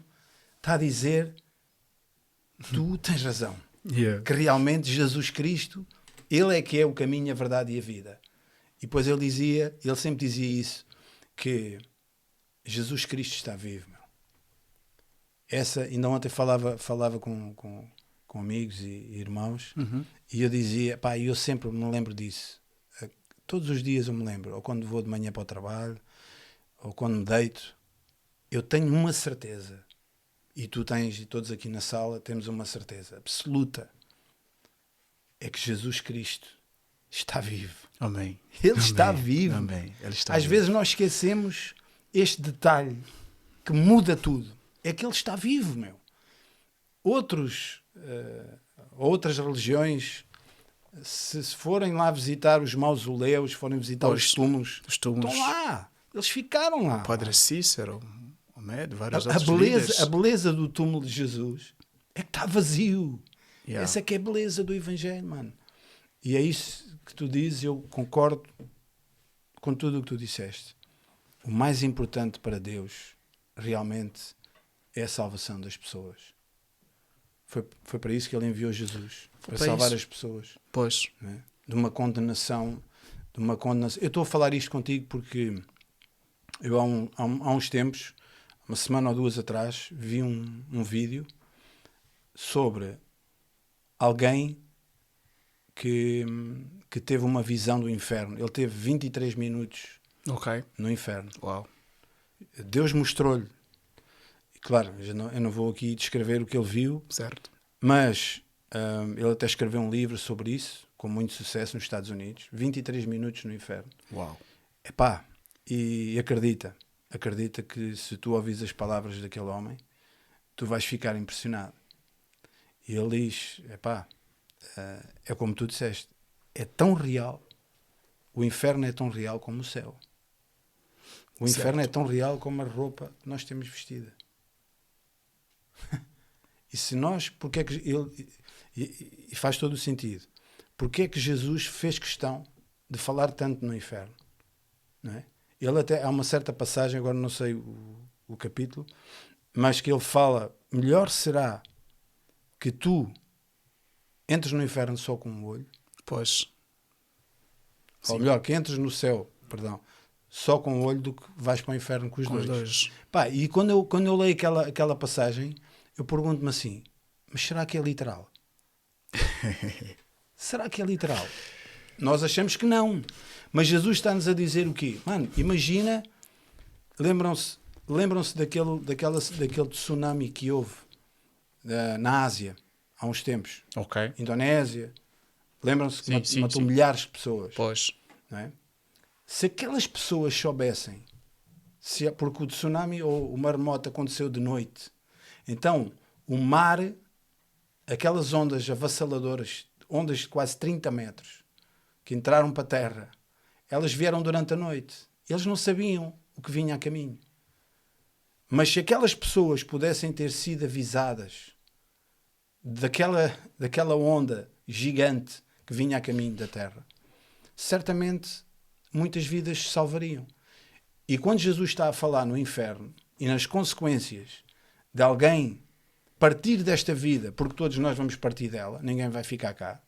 está a dizer: tu tens razão. Que realmente Jesus Cristo, ele é que é o caminho, a verdade e a vida. E depois ele sempre dizia isso, que Jesus Cristo está vivo, meu. Ainda ontem falava com amigos e irmãos, e eu dizia, eu sempre me lembro disso. Todos os dias eu me lembro, ou quando vou de manhã para o trabalho, ou quando me deito, eu tenho uma certeza, e tu tens, e todos aqui na sala temos uma certeza absoluta, é que Jesus Cristo está vivo. Amém. Ele está vivo. Amém. Ele está Às vivo. vezes nós esquecemos este detalhe que muda tudo. É que ele está vivo, meu. Outras religiões, se forem lá visitar os mausoléus, forem visitar os túmulos, estão lá. Eles ficaram lá. Padre Cícero, vários a outros líderes. A beleza do túmulo de Jesus é que está vazio. Yeah. Essa é que é a beleza do Evangelho, mano. E é isso que tu dizes, eu concordo com tudo o que tu disseste. O mais importante para Deus, realmente, é a salvação das pessoas. Foi para isso que ele enviou Jesus. Para salvar as pessoas. Pois. Né? De uma condenação. Eu estou a falar isto contigo porque eu há uns tempos, uma semana ou duas atrás, vi um vídeo sobre alguém que teve uma visão do inferno. Ele teve 23 minutos no inferno. Uau. Deus mostrou-lhe. Claro, eu não vou aqui descrever o que ele viu, certo, mas Ele até escreveu um livro sobre isso, com muito sucesso nos Estados Unidos. 23 minutos no inferno. Uau. Epá, e acredita que se tu ouvis as palavras daquele homem, tu vais ficar impressionado. E ele diz, é como tu disseste, é tão real, o inferno é tão real como o céu. O inferno é tão real como a roupa que nós temos vestida. E se nós, porque é que ele, e faz todo o sentido, porque é que Jesus fez questão de falar tanto no inferno? Não é? Ele até, há uma certa passagem, agora não sei o capítulo, mas que ele fala, melhor será que tu entres no inferno só com um olho, Pois. ou melhor, que entres no céu, perdão, só com um olho, do que vais para o inferno com os dois. Pá, e quando eu leio aquela passagem, eu pergunto-me assim, mas será que é literal? Será que é literal? Nós achamos que não. Mas Jesus está-nos a dizer o quê? Mano, imagina, lembram-se daquele tsunami que houve na Ásia, há uns tempos. Ok. Indonésia. Lembram-se que Sim, matou sim. milhares de pessoas. Pois. Não é? Se aquelas pessoas soubessem, porque o tsunami ou o maremoto aconteceu de noite, então o mar, aquelas ondas avassaladoras, ondas de quase 30 metros, que entraram para a terra, elas vieram durante a noite. Eles não sabiam o que vinha a caminho. Mas se aquelas pessoas pudessem ter sido avisadas daquela onda gigante que vinha a caminho da terra, certamente muitas vidas se salvariam. E quando Jesus está a falar no inferno e nas consequências de alguém partir desta vida, porque todos nós vamos partir dela, ninguém vai ficar cá,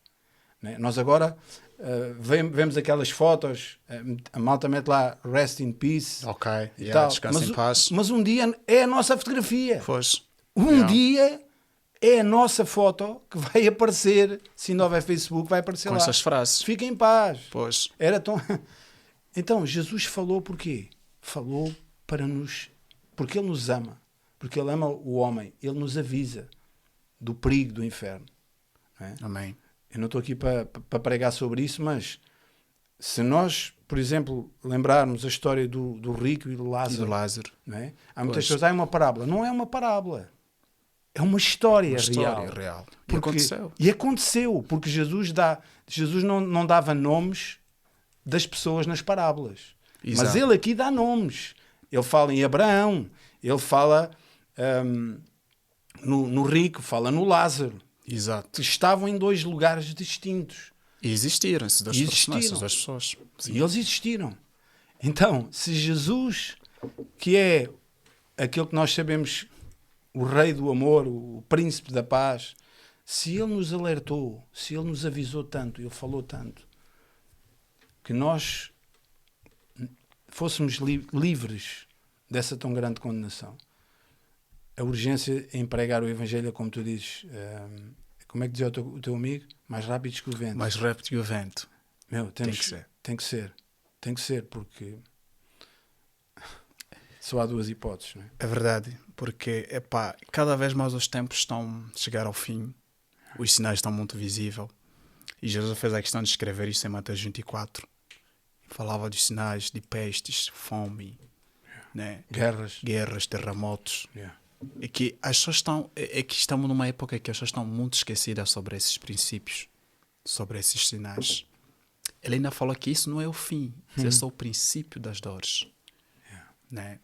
né? Nós agora vemos aquelas fotos, a malta mete lá Rest in Peace, Ok. e tal. Descansa em paz. Mas um dia é a nossa fotografia. Pois. Um dia é a nossa foto que vai aparecer, se não houver Facebook, vai aparecer Com lá. essas frases. Fica em paz. Pois. Era tão... Então, Jesus falou porquê? Falou para nos... Porque Ele nos ama. Porque Ele ama o homem. Ele nos avisa do perigo do inferno. Não é? Amém. Eu não estou aqui para pregar sobre isso, mas se nós, por exemplo, lembrarmos a história do rico e do Lázaro... E do Lázaro. Não é? Há muitas pessoas, é uma parábola. Não é uma parábola. É uma história, real. E aconteceu, porque Jesus não dava nomes das pessoas nas parábolas. Exato. Mas ele aqui dá nomes. Ele fala em Abraão, ele fala no rico, fala no Lázaro. Exato. Que estavam em dois lugares distintos. E existiram-se duas pessoas. Sim. E eles existiram. Então, se Jesus, que é aquele que nós sabemos, o rei do amor, o príncipe da paz, se ele nos alertou, se ele nos avisou tanto, ele falou tanto, que nós fôssemos livres dessa tão grande condenação, a urgência em pregar o Evangelho é como tu dizes, como é que dizia o teu amigo? Mais rápido que o vento. Mais rápido que o vento. Meu, Tem que ser. Tem que ser, porque só há duas hipóteses, não é? É verdade, porque cada vez mais os tempos estão a chegar ao fim, os sinais estão muito visíveis, e Jesus fez a questão de escrever isso em Mateus 24. Falava dos sinais de pestes, fome, né? Guerras, terremotos. E que as pessoas que estamos numa época que as pessoas estão muito esquecidas sobre esses princípios, sobre esses sinais. Ele ainda falou que isso não é o fim, isso é só o princípio das dores. Né?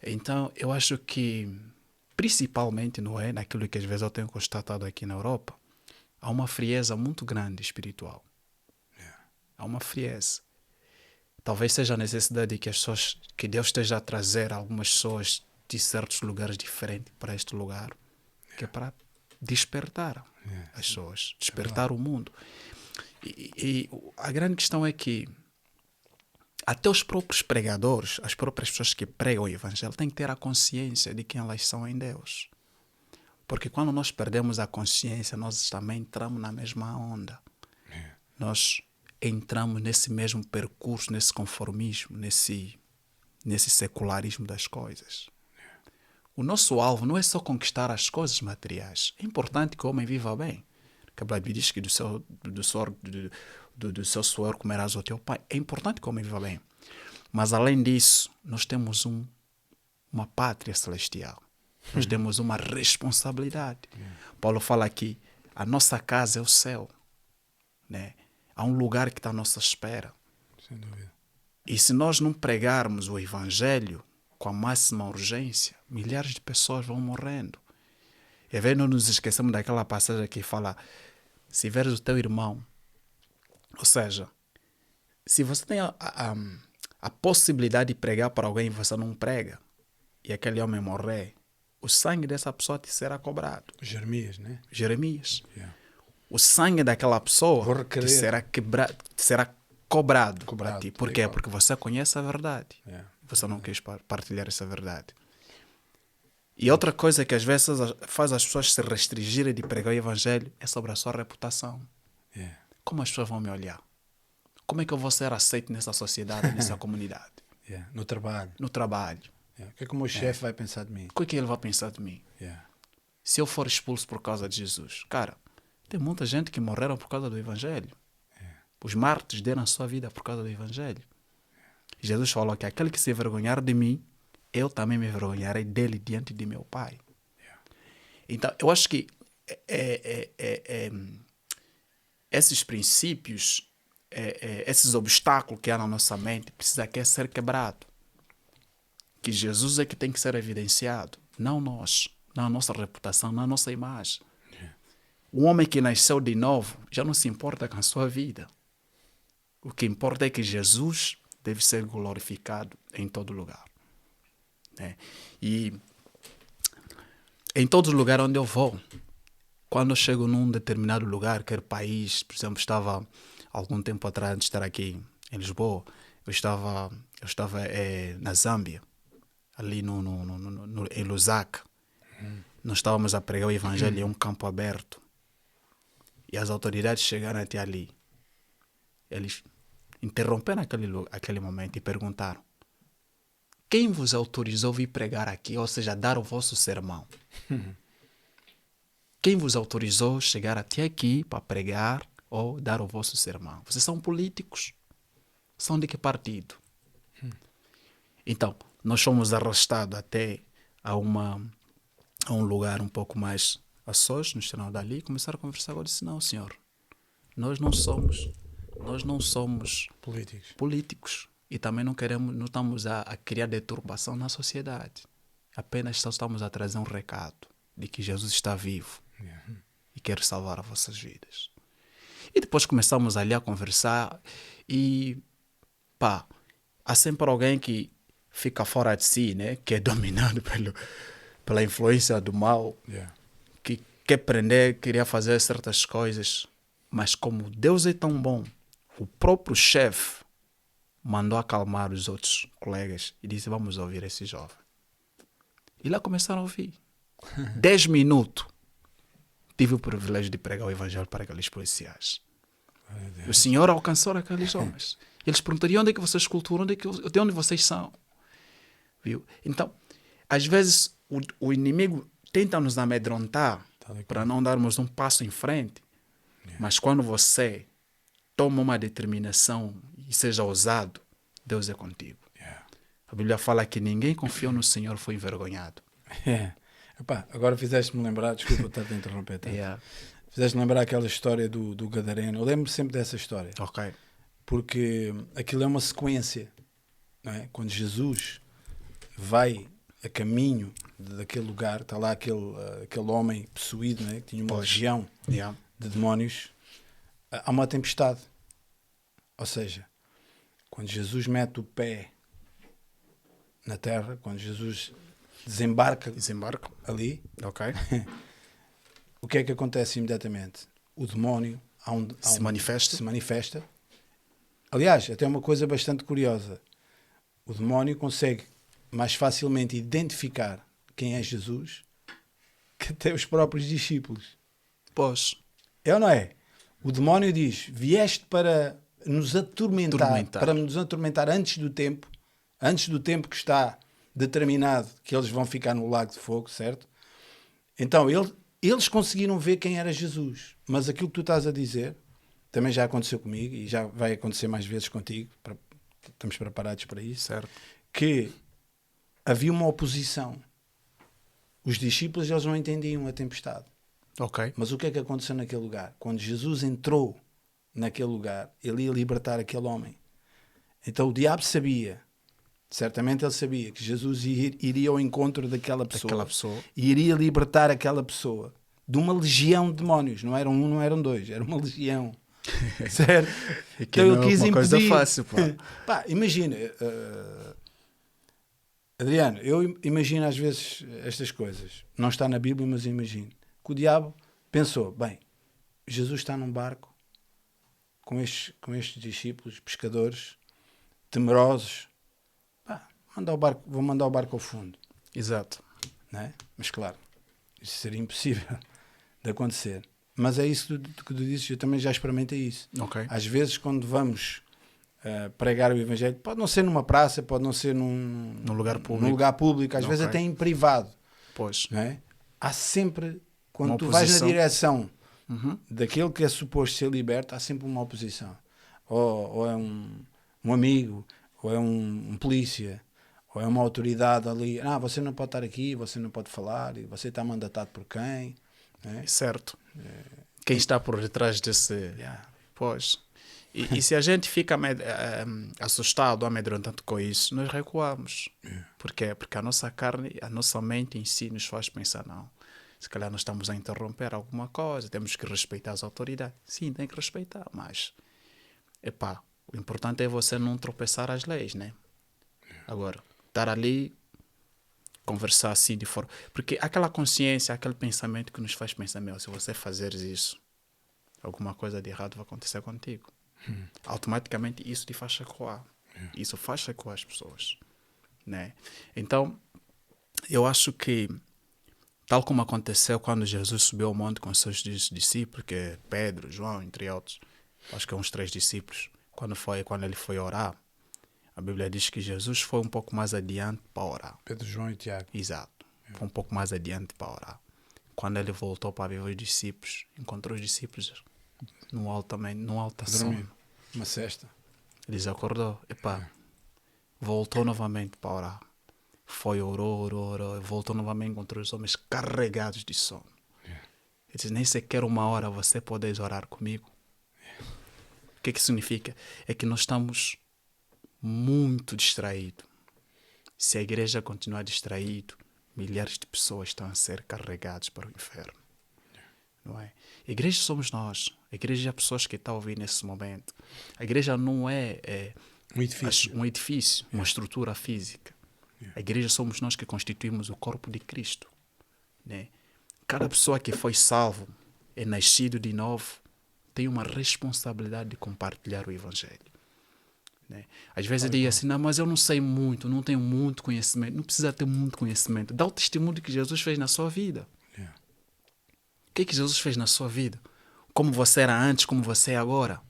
Então, eu acho que, principalmente, não é, naquilo que às vezes eu tenho constatado aqui na Europa, há uma frieza muito grande espiritual. Há uma frieza. Talvez seja a necessidade que Deus esteja a trazer algumas pessoas de certos lugares diferentes para este lugar, que é para despertar as pessoas, despertar o mundo. E a grande questão é que até os próprios pregadores, as próprias pessoas que pregam o Evangelho, têm que ter a consciência de quem elas são em Deus. Porque quando nós perdemos a consciência, nós também entramos na mesma onda. Nós entramos nesse mesmo percurso, nesse conformismo, nesse secularismo das coisas. O nosso alvo não é só conquistar as coisas materiais. É importante que o homem viva bem. que a Bíblia diz que do seu suor comerás o teu pai. É importante comer bem. Mas além disso, nós temos uma pátria celestial. Nós temos uma responsabilidade. Paulo fala aqui, a nossa casa é o céu. Né? Há um lugar que está à nossa espera. Sem dúvida. E se nós não pregarmos o Evangelho com a máxima urgência, milhares de pessoas vão morrendo. E às vezes não nos esquecemos daquela passagem que fala, se veres o teu irmão, ou seja, se você tem a possibilidade de pregar para alguém e você não prega, e aquele homem morrer, o sangue dessa pessoa te será cobrado. Jeremias, né? Jeremias. Yeah. O sangue daquela pessoa te será cobrado a ti. Por quê? Porque você conhece a verdade. Yeah. Você não quis partilhar essa verdade. E outra coisa que às vezes faz as pessoas se restringirem de pregar o Evangelho é sobre a sua reputação. Yeah. Como as pessoas vão me olhar? Como é que eu vou ser aceito nessa sociedade, nessa comunidade? Yeah. No trabalho. No trabalho. Yeah. O que é que o meu chefe vai pensar de mim? O que é que ele vai pensar de mim? Yeah. Se eu for expulso por causa de Jesus? Cara, tem muita gente que morreram por causa do Evangelho. Yeah. Os mártires deram a sua vida por causa do Evangelho. Jesus falou que aquele que se envergonhar de mim, eu também me envergonharei dele diante de meu Pai. Yeah. Então, eu acho que esses princípios, esses obstáculos que há na nossa mente, precisa ser quebrado. Que Jesus é que tem que ser evidenciado, não nós, não a nossa reputação, não a nossa imagem. Yeah. O homem que nasceu de novo já não se importa com a sua vida. O que importa é que Jesus deve ser glorificado em todo lugar. Né? E em todo lugar onde eu vou, quando eu chego num determinado lugar, quer país, por exemplo, estava algum tempo atrás de estar aqui em Lisboa, eu estava na Zâmbia, ali em Lusaka. Nós estávamos a pregar o Evangelho em um campo aberto. E as autoridades chegaram até ali. Eles interromperam aquele momento e perguntaram: quem vos autorizou a vir pregar aqui, ou seja, dar o vosso sermão? Quem vos autorizou a chegar até aqui para pregar ou dar o vosso sermão? Vocês são políticos? São de que partido? Então, nós fomos arrastados até a um lugar um pouco mais a sós, nos tiraram dali e começaram a conversar. Eu disse: não, senhor, nós não somos políticos e também não estamos a criar deturpação na sociedade. Apenas só estamos a trazer um recado de que Jesus está vivo e quer salvar as vossas vidas. E depois começamos ali a conversar e há sempre alguém que fica fora de si, né? Que é dominado pela influência do mal, que quer prender, queria fazer certas coisas, mas como Deus é tão bom, o próprio chefe mandou acalmar os outros colegas e disse: vamos ouvir esse jovem. E lá começaram a ouvir. 10 minutos tive o privilégio de pregar o Evangelho para aqueles policiais. O Senhor alcançou aqueles homens. Eles perguntariam: onde é que vocês culturam? De onde vocês são? Viu? Então, às vezes o inimigo tenta nos amedrontar para não darmos um passo em frente. Mas quando você toma uma determinação e seja ousado, Deus é contigo. A Bíblia fala que ninguém confiou no Senhor foi envergonhado. Epá, agora fizeste-me lembrar, desculpa estar a interromper, fizeste-me lembrar aquela história do Gadareno. Eu lembro sempre dessa história. Ok. Porque aquilo é uma sequência, não é? Quando Jesus vai a caminho daquele lugar, está lá aquele homem possuído, não é? Que tinha uma legião de demónios, há uma tempestade. Ou seja, quando Jesus mete o pé na terra, quando Jesus desembarca ali, o que é que acontece imediatamente? O demónio se manifesta. Aliás, até uma coisa bastante curiosa. O demónio consegue mais facilmente identificar quem é Jesus que até os próprios discípulos. Pois. É ou não é? O demónio diz: vieste para nos atormentar antes do tempo que está determinado que eles vão ficar no lago de fogo, certo? Então ele eles conseguiram ver quem era Jesus. Mas aquilo que tu estás a dizer também já aconteceu comigo e já vai acontecer mais vezes contigo. Estamos preparados para isso. Certo. Que havia uma oposição. Os discípulos, eles não entendiam a tempestade. Ok. Mas o que é que aconteceu naquele lugar? Quando Jesus entrou naquele lugar, ele ia libertar aquele homem. Então o diabo sabia, certamente ele sabia, que Jesus iria ao encontro daquela pessoa. E iria libertar aquela pessoa de uma legião de demónios. Não eram um, não eram dois, era uma legião. Certo? Então ele quis impedir. Coisa fácil, pá, imagina, Adriano, eu imagino às vezes estas coisas. Não está na Bíblia, mas eu imagino. Que o diabo pensou, bem, Jesus está num barco com estes discípulos, pescadores, temerosos. Pá, vou mandar o barco ao fundo. Exato. Não é? Mas claro, isso seria impossível de acontecer. Mas é isso que tu dizes, eu também já experimentei isso. Okay. Às vezes, quando vamos pregar o Evangelho, pode não ser numa praça, pode não ser num lugar público, às vezes até em privado. Pois. Não é? Há sempre, quando tu vais na direção daquele que é suposto ser liberto, há sempre uma oposição. Ou é um amigo, ou é um polícia, ou é uma autoridade ali. Você não pode estar aqui, você não pode falar, e você está mandatado por quem? É? Certo. Quem está por detrás desse... Yeah. Pois. E se a gente fica assustado, amedrontado com isso, nós recuamos. Yeah. Por quê? Porque a nossa carne, a nossa mente em si nos faz pensar, não, se calhar nós estamos a interromper alguma coisa, temos que respeitar as autoridades. Sim, tem que respeitar, mas o importante é você não tropeçar as leis, né? Yeah. Agora, estar ali, conversar assim de forma... Porque aquela consciência, aquele pensamento que nos faz pensar, se você fazeres isso, alguma coisa de errado vai acontecer contigo. Automaticamente isso te faz recuar. Isso faz recuar as pessoas, né? Então, eu acho que, tal como aconteceu quando Jesus subiu ao monte com os seus discípulos, que é Pedro, João, entre outros, acho que uns 3 discípulos, quando ele foi orar, a Bíblia diz que Jesus foi um pouco mais adiante para orar. Pedro, João e Tiago. Exato. Foi um pouco mais adiante para orar. Quando ele voltou para ver os discípulos, encontrou os discípulos no alto sono. Uma cesta. Ele acordou. Voltou novamente para orar. Orou. Voltou novamente, encontrou os homens carregados de sono. Ele disse, nem sequer uma hora você pode orar comigo. O que significa? É que nós estamos muito distraídos. Se a igreja continuar distraída, milhares de pessoas estão a ser carregadas para o inferno. Não é? A igreja somos nós. A igreja é as pessoas que estão a ouvir nesse momento. A igreja não é um edifício, uma estrutura física. A igreja somos nós que constituímos o corpo de Cristo. Né? Cada pessoa que foi salvo, é nascido de novo, tem uma responsabilidade de compartilhar o Evangelho. Né? Às vezes eu digo assim, mas eu não sei muito, não tenho muito conhecimento. Não precisa ter muito conhecimento. Dá o testemunho que Jesus fez na sua vida. O que Jesus fez na sua vida? Como você era antes, como você é agora.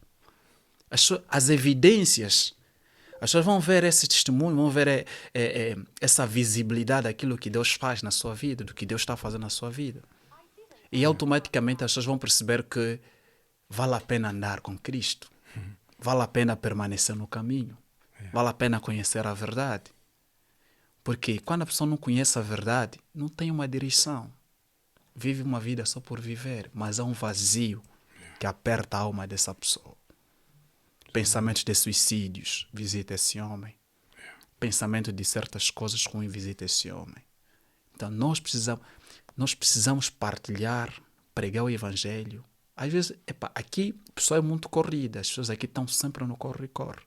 As evidências, as pessoas vão ver esse testemunho, vão ver essa visibilidade daquilo que Deus faz na sua vida, do que Deus está fazendo na sua vida. E automaticamente as pessoas vão perceber que vale a pena andar com Cristo. Vale a pena permanecer no caminho. Vale a pena conhecer a verdade. Porque quando a pessoa não conhece a verdade, não tem uma direção. Vive uma vida só por viver, mas há um vazio que aperta a alma dessa pessoa. Pensamentos de suicídios, visita esse homem. Pensamento de certas coisas ruins, visita esse homem. Então nós precisamos partilhar, pregar o Evangelho. Às vezes, aqui a pessoa é muito corrida, as pessoas aqui estão sempre no corre-corre.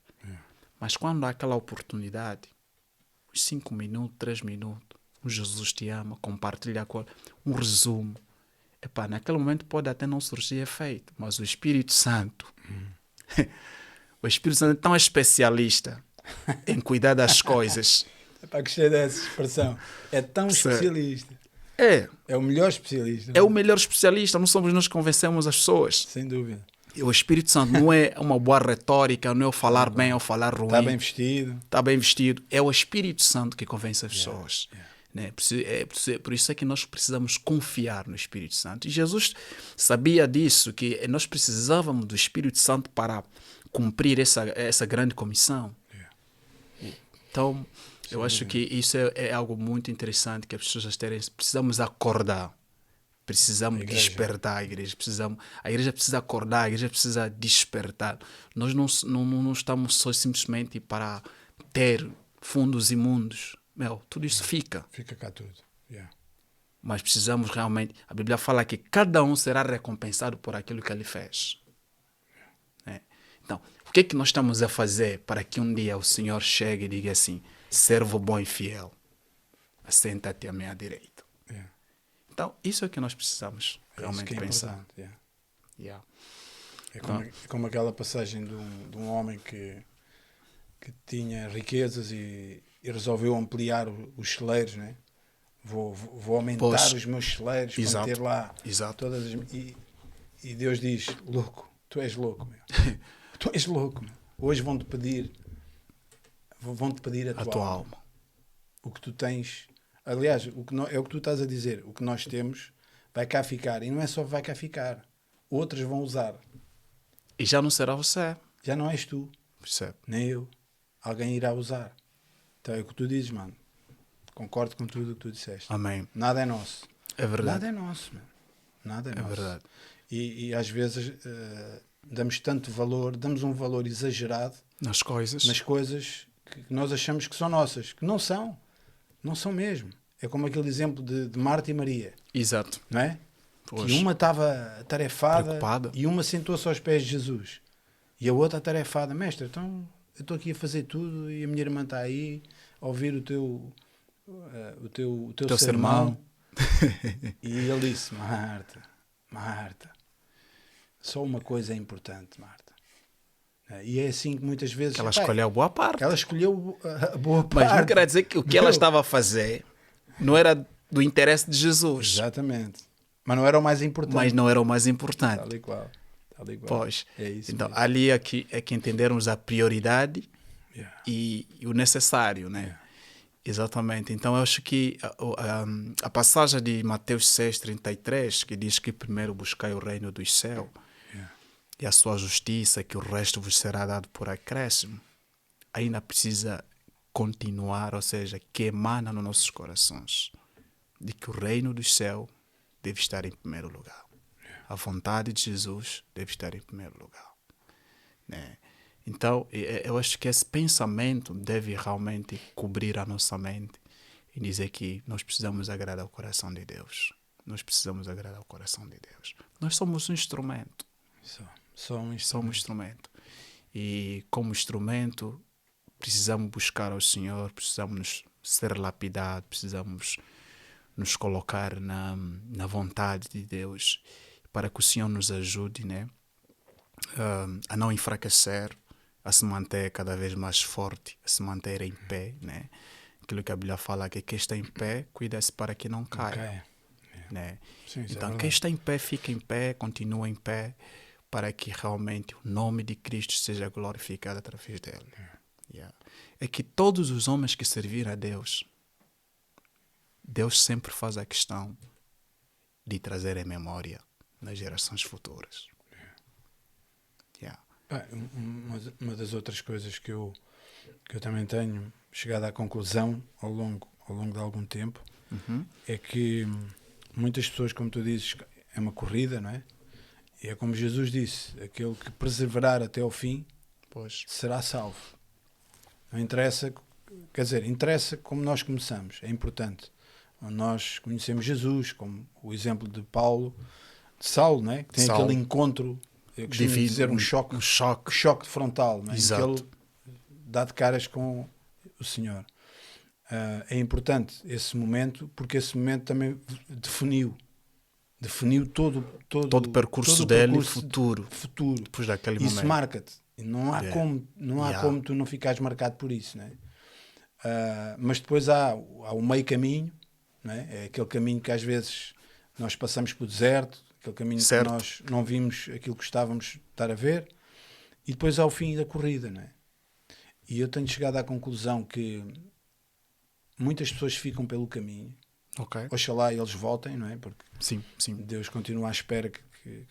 Mas quando há aquela oportunidade, uns 5 minutos, 3 minutos, Jesus te ama, compartilha um resumo. Naquele momento pode até não surgir efeito, mas o Espírito Santo, o Espírito Santo é tão especialista em cuidar das coisas. Gostei dessa expressão. É tão especialista. É o melhor especialista. É o melhor especialista, não somos nós que convencemos as pessoas. Sem dúvida. E o Espírito Santo não é uma boa retórica, não é o falar bem ou falar ruim. Está bem vestido. Está bem vestido. É o Espírito Santo que convence as pessoas. Né? Por isso é que nós precisamos confiar no Espírito Santo. E Jesus sabia disso, que nós precisávamos do Espírito Santo para cumprir essa grande comissão. Então, eu acho que isso é algo muito interessante que as pessoas precisamos acordar. Precisamos despertar a igreja. A igreja precisa acordar, a igreja precisa despertar. Nós não estamos só simplesmente para ter fundos imundos. Tudo isso fica. Fica cá tudo. Mas precisamos realmente... A Bíblia fala que cada um será recompensado por aquilo que ele fez. Então, o que é que nós estamos a fazer para que um dia o Senhor chegue e diga assim: servo bom e fiel, assenta-te à minha direita. Então, isso é o que nós precisamos realmente pensar. É como aquela passagem de um homem que tinha riquezas e resolveu ampliar os celeiros, né? Vou aumentar os meus celeiros para ter lá todas as... E Deus diz: louco, tu és louco, meu. Tu és louco, meu. Hoje vão-te pedir a tua alma. O que tu tens... Aliás, é o que tu estás a dizer. O que nós temos vai cá ficar. E não é só vai cá ficar. Outros vão usar. E já não será você. Já não és tu. Percebe? Nem eu. Alguém irá usar. Então é o que tu dizes, mano. Concordo com tudo o que tu disseste. Amém. Nada é nosso. É verdade. Nada é nosso, mano. Nada é nosso. Verdade. E às vezes damos um valor exagerado nas coisas que nós achamos que são nossas. Que não são. Não são mesmo. É como aquele exemplo de Marta e Maria. Exato. Não é? Que uma estava atarefada preocupada. E uma sentou-se aos pés de Jesus. E a outra atarefada: mestre, então eu estou aqui a fazer tudo e a minha irmã está aí a ouvir o teu sermão. E ele disse: Marta, só uma coisa é importante, Marta. E é assim que muitas vezes... Ela escolheu a boa parte. Ela escolheu a boa parte. Mas não quer dizer que o que ela estava a fazer não era do interesse de Jesus. Exatamente. Mas não era o mais importante. Tal e qual. Pois. É isso então, mesmo. ali é que entendermos a prioridade e o necessário, né? Exatamente. Então, eu acho que a passagem de Mateus 6:33, que diz que primeiro buscai o reino dos céus e a sua justiça, que o resto vos será dado por acréscimo, ainda precisa continuar, ou seja, que emana nos nossos corações, de que o reino dos céus deve estar em primeiro lugar. A vontade de Jesus deve estar em primeiro lugar. Né? Então, eu acho que esse pensamento deve realmente cobrir a nossa mente e dizer que nós precisamos agradar o coração de Deus. Nós precisamos agradar o coração de Deus. Nós somos um instrumento. Somos um instrumento. E como instrumento, precisamos buscar ao Senhor, precisamos ser lapidados, precisamos nos colocar na vontade de Deus, para que o Senhor nos ajude, né? A não enfraquecer, a se manter cada vez mais forte, a se manter em pé, né? Aquilo que a Bíblia fala, que quem está em pé, cuida-se para que não caia. Né? Sim, então, quem está em pé, fica em pé, continua em pé, para que realmente o nome de Cristo seja glorificado através dele. É que todos os homens que serviram a Deus, Deus sempre faz a questão de trazer em memória nas gerações futuras. Uma das outras coisas que eu também tenho chegado à conclusão ao longo de algum tempo é que muitas pessoas, como tu dizes, é uma corrida, não é? E é como Jesus disse: aquele que perseverar até ao fim será salvo. Não interessa, quer dizer, interessa como nós começamos, é importante. Nós conhecemos Jesus, como o exemplo de Saulo, né? Que tem aquele encontro, eu costumo dizer, um choque frontal, né? Em que ele dá de caras com o Senhor. É importante esse momento, porque esse momento também definiu todo o percurso dele futuro. Depois daquele isso momento. Marca-te. Não há como tu não ficares marcado por isso, né? Mas depois há o meio caminho, né? É aquele caminho que às vezes nós passamos pelo deserto, aquele caminho que nós não vimos aquilo que estávamos de estar a ver, e depois há o fim da corrida, né? E eu tenho chegado à conclusão que muitas pessoas ficam pelo caminho. Ok. Oxalá eles voltem, não é? Porque Sim, sim. Deus continua à espera que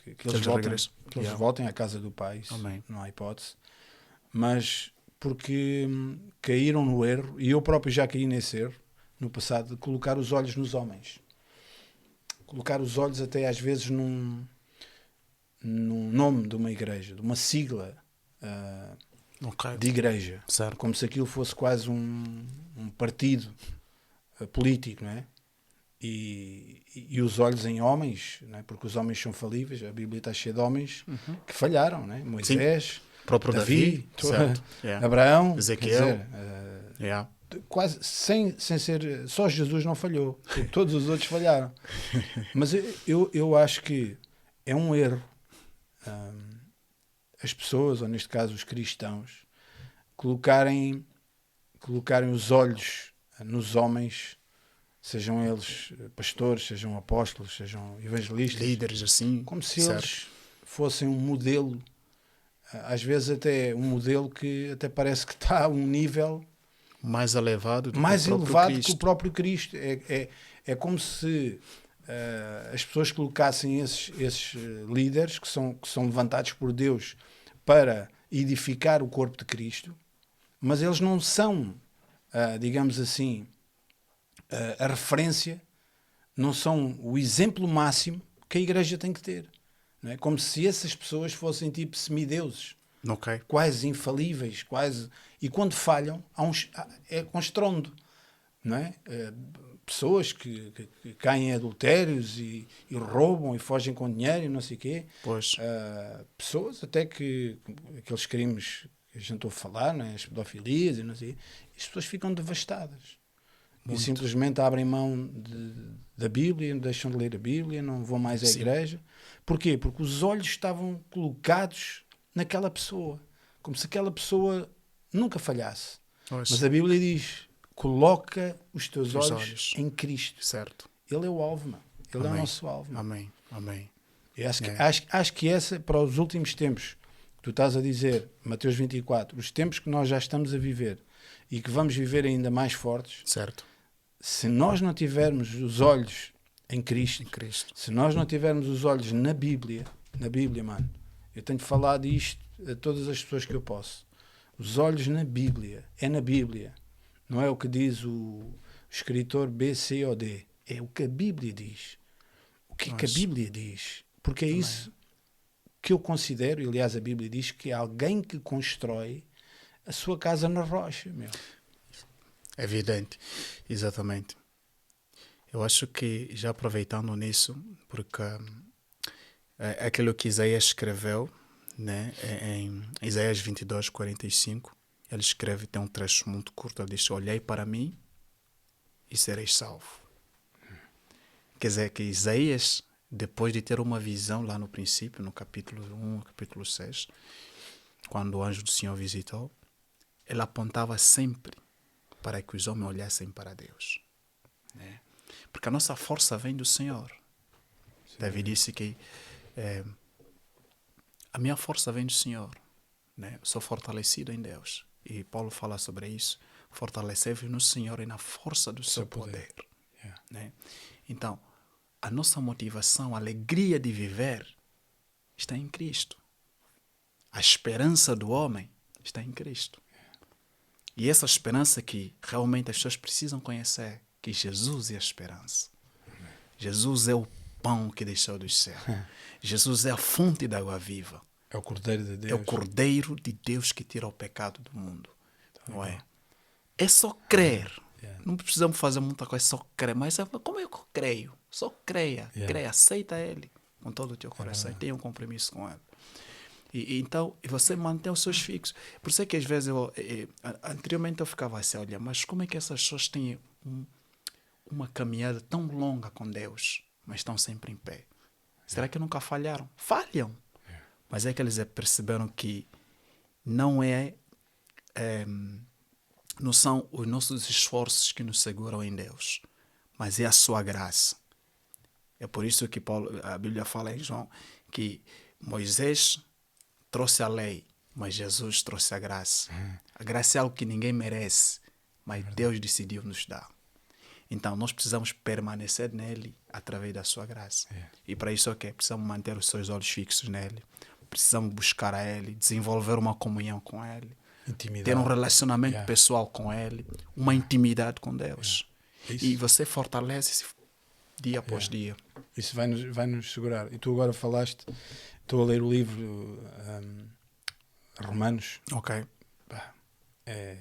eles regressem. que eles voltem à casa do Pai. Isso Amém. não há hipótese. Mas porque caíram no erro, e eu próprio já caí nesse erro no passado, de colocar os olhos nos homens. Colocar os olhos até às vezes num nome de uma igreja, de uma sigla de igreja. Certo. Como se aquilo fosse quase um partido político, não é? E os olhos em homens, não é? Porque os homens são falíveis, a Bíblia está cheia de homens que falharam, não é? Moisés, próprio Davi, certo. Abraão, Ezequiel, quase sem ser, só Jesus não falhou, todos os outros falharam. Mas eu acho que é um erro as pessoas, ou neste caso os cristãos, colocarem os olhos nos homens, sejam eles pastores, sejam apóstolos, sejam evangelistas, líderes assim, como se eles fossem um modelo, às vezes até um modelo que até parece que está a um nível mais elevado que o próprio Cristo. É como se as pessoas colocassem esses líderes que são levantados por Deus para edificar o corpo de Cristo, mas eles não são, digamos assim, a referência, não são o exemplo máximo que a igreja tem que ter. Não é? Como se essas pessoas fossem tipo semideuses, quase infalíveis, quase, e quando falham é com estrondo, não é? Pessoas que caem em adultérios e roubam e fogem com dinheiro e não sei o quê. Pessoas até que aqueles crimes que a gente ouve falar, não é? As pedofilias e não sei o quê, e as pessoas ficam devastadas. E simplesmente abrem mão da Bíblia, deixam de ler a Bíblia, não vão mais à igreja. Porquê? Porque os olhos estavam colocados naquela pessoa, como se aquela pessoa nunca falhasse. Mas a Bíblia diz: coloca os teus olhos em Cristo. Certo. Ele é o alvo, mano. Ele é o nosso alvo. Amém. Amém. E acho que essa, para os últimos tempos, que tu estás a dizer, Mateus 24, os tempos que nós já estamos a viver e que vamos viver ainda mais fortes, certo. Se nós não tivermos os olhos em Cristo, se nós não tivermos os olhos na Bíblia, mano, eu tenho falado isto a todas as pessoas que eu posso. Os olhos na Bíblia, é na Bíblia. Não é o que diz o escritor B, C ou D. É o que a Bíblia diz. O que é que a Bíblia diz? Porque é isso que eu considero, e aliás a Bíblia diz que é alguém que constrói a sua casa na rocha, meu. É evidente, exatamente. Eu acho que, já aproveitando nisso, porque é aquilo que Isaías escreveu, né, em Isaías 22, 45, ele escreve, tem um trecho muito curto, ele diz: olhei para mim e sereis salvo. Quer dizer que Isaías, depois de ter uma visão lá no princípio, no capítulo 1, capítulo 6, quando o anjo do Senhor visitou, ele apontava sempre para que os homens olhassem para Deus. Né? Porque a nossa força vem do Senhor. Sim. Davi disse que a minha força vem do Senhor. Né? Sou fortalecido em Deus. E Paulo fala sobre isso. Fortalecer-vos no Senhor e na força do seu poder. Né? Então, a nossa motivação, a alegria de viver está em Cristo. A esperança do homem está em Cristo. E essa esperança que realmente as pessoas precisam conhecer, que Jesus é a esperança. Jesus é o pão que desceu dos céus. Jesus é a fonte da água viva. É o Cordeiro de Deus. É o Cordeiro de Deus que tira o pecado do mundo. Não é? É só crer. Não precisamos fazer muita coisa, é só crer. Mas como é que eu creio? Só creia. Creia, aceita Ele com todo o teu coração e tenha um compromisso com Ele. Então, você mantém os seus fixos. Por isso é que às vezes anteriormente eu ficava assim, olha, mas como é que essas pessoas têm uma caminhada tão longa com Deus, mas estão sempre em pé? Será que nunca falharam? Falham. Mas é que eles perceberam que não são os nossos esforços que nos seguram em Deus, mas é a sua graça. É por isso que a Bíblia fala em João que Moisés trouxe a lei, mas Jesus trouxe a graça. A graça é algo que ninguém merece, mas Deus decidiu nos dar. Então, nós precisamos permanecer nele através da sua graça. Yeah. E para isso, precisamos manter os seus olhos fixos nele. Precisamos buscar a ele, desenvolver uma comunhão com ele. Intimidade. Ter um relacionamento Yeah. pessoal com ele. Uma intimidade com Deus. Yeah. Isso. E você fortalece-se dia após dia. Isso vai nos segurar. E tu agora falaste, estou a ler o livro Romanos. Ok. Pá, é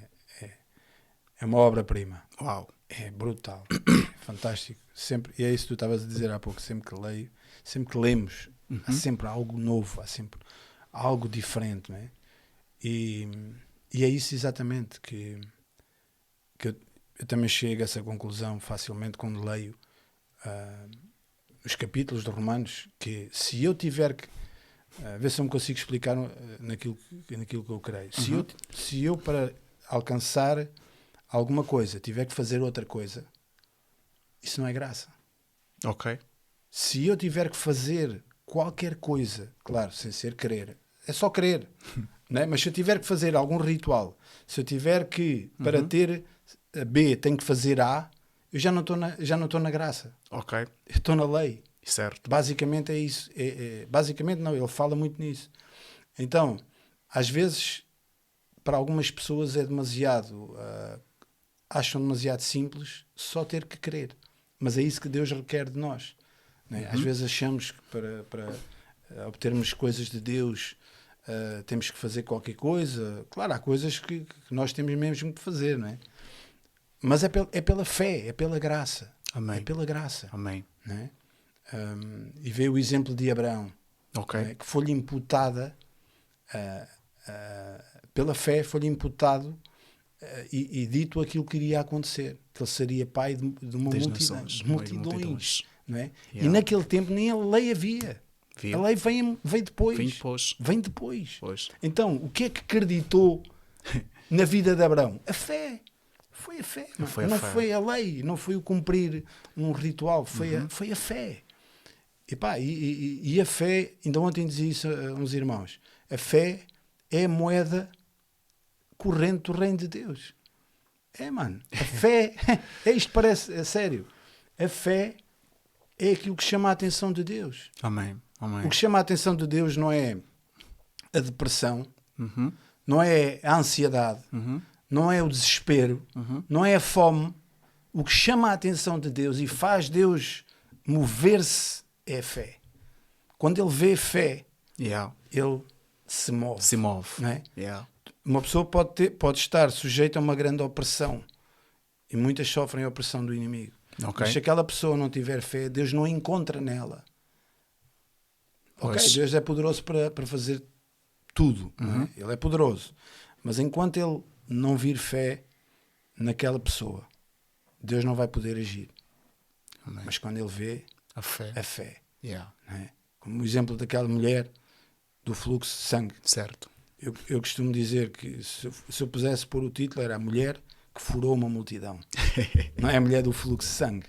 uma obra-prima. Uau. É brutal. É fantástico. Sempre, e é isso que tu estavas a dizer há pouco. Sempre que leio, sempre que lemos, há sempre algo novo, há sempre algo diferente. Não é? E é isso exatamente que eu também chego a essa conclusão facilmente quando leio os capítulos de Romanos, que se eu tiver que ver se eu me consigo explicar naquilo que eu creio. Se eu para alcançar alguma coisa tiver que fazer outra coisa, isso não é graça. Ok. Se eu tiver que fazer qualquer coisa, claro, sem ser querer, é só querer, não é? Mas se eu tiver que fazer algum ritual, se eu tiver que, para ter B, tenho que fazer A, eu já não estou na graça. Ok. Eu estou na lei. Certo. Basicamente é isso. Basicamente não, ele fala muito nisso. Então, às vezes, para algumas pessoas é demasiado, acham demasiado simples só ter que querer. Mas é isso que Deus requer de nós. Não é? Às vezes achamos que para obtermos coisas de Deus temos que fazer qualquer coisa. Claro, há coisas que nós temos mesmo que fazer, não é? Mas é pela fé, é pela graça. Amém. É pela graça. Amém. Não é? E vê o exemplo de Abraão, Ok. não é? Que foi-lhe imputada pela fé, foi-lhe imputado e dito aquilo que iria acontecer, que ele seria pai de uma Das multidão, nações, de multidões, não é? Yeah. E naquele tempo nem a lei havia. A lei vem depois. Vem depois. Pois. Então, o que é que acreditou na vida de Abraão? A fé. Foi a fé. Não foi a lei, não foi o cumprir um ritual, foi a fé. E a fé, ainda ontem dizia isso a uns irmãos, a fé é a moeda corrente do reino de Deus. Mano, a fé, isto parece, é sério, a fé é aquilo que chama a atenção de Deus. Amém. Amém. O que chama a atenção de Deus não é a depressão, não é a ansiedade, não é o desespero, não é a fome. O que chama a atenção de Deus e faz Deus mover-se é a fé. Quando ele vê fé, ele se move. Se move. Não é? Yeah. Uma pessoa pode estar sujeita a uma grande opressão e muitas sofrem a opressão do inimigo. Ok. Mas se aquela pessoa não tiver fé, Deus não a encontra nela. Ok, Pois. Deus é poderoso para fazer tudo. Não é? Ele é poderoso. Mas enquanto ele não vir fé naquela pessoa, Deus não vai poder agir. Amém. Mas quando ele vê A fé. a fé, Yeah. não é? Como o exemplo daquela mulher do fluxo de sangue. Certo. Eu costumo dizer que se eu pusesse pôr o título, era a mulher que furou uma multidão. Não é a mulher do fluxo de sangue.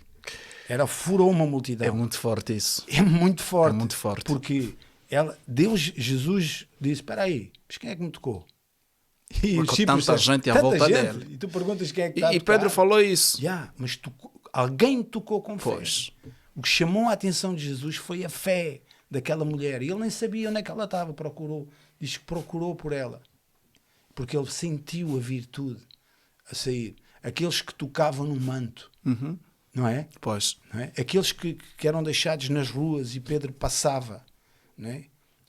Ela furou uma multidão. É muito forte isso. É muito forte. É muito forte. Porque Jesus disse, espera aí, mas quem é que me tocou? E Porque os discípulos tanta disseram, gente à "Tanta volta gente." dele. E tu perguntas quem é que está a E tocar. Pedro falou isso. Mas alguém tocou com fé. Pois. O que chamou a atenção de Jesus foi a fé daquela mulher. E ele nem sabia onde é que ela estava. Diz que procurou por ela. Porque ele sentiu a virtude a sair. Aqueles que tocavam no manto. Não é? Pois. Não é? Aqueles que eram deixados nas ruas e Pedro passava. Não é?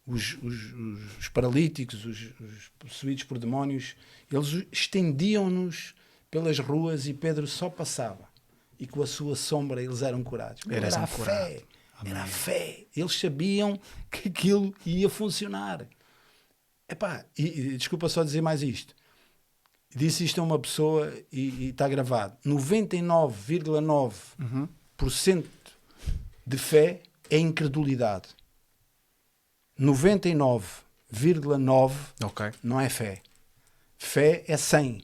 Os paralíticos, os possuídos por demónios, eles estendiam-nos pelas ruas e Pedro só passava. E com a sua sombra eles eram curados. Era a fé. Era a fé. Eles sabiam que aquilo ia funcionar. E desculpa só dizer mais isto. Disse isto a uma pessoa e está gravado. 99,9% de fé é incredulidade. 99,9% Ok. não é fé. Fé é 100.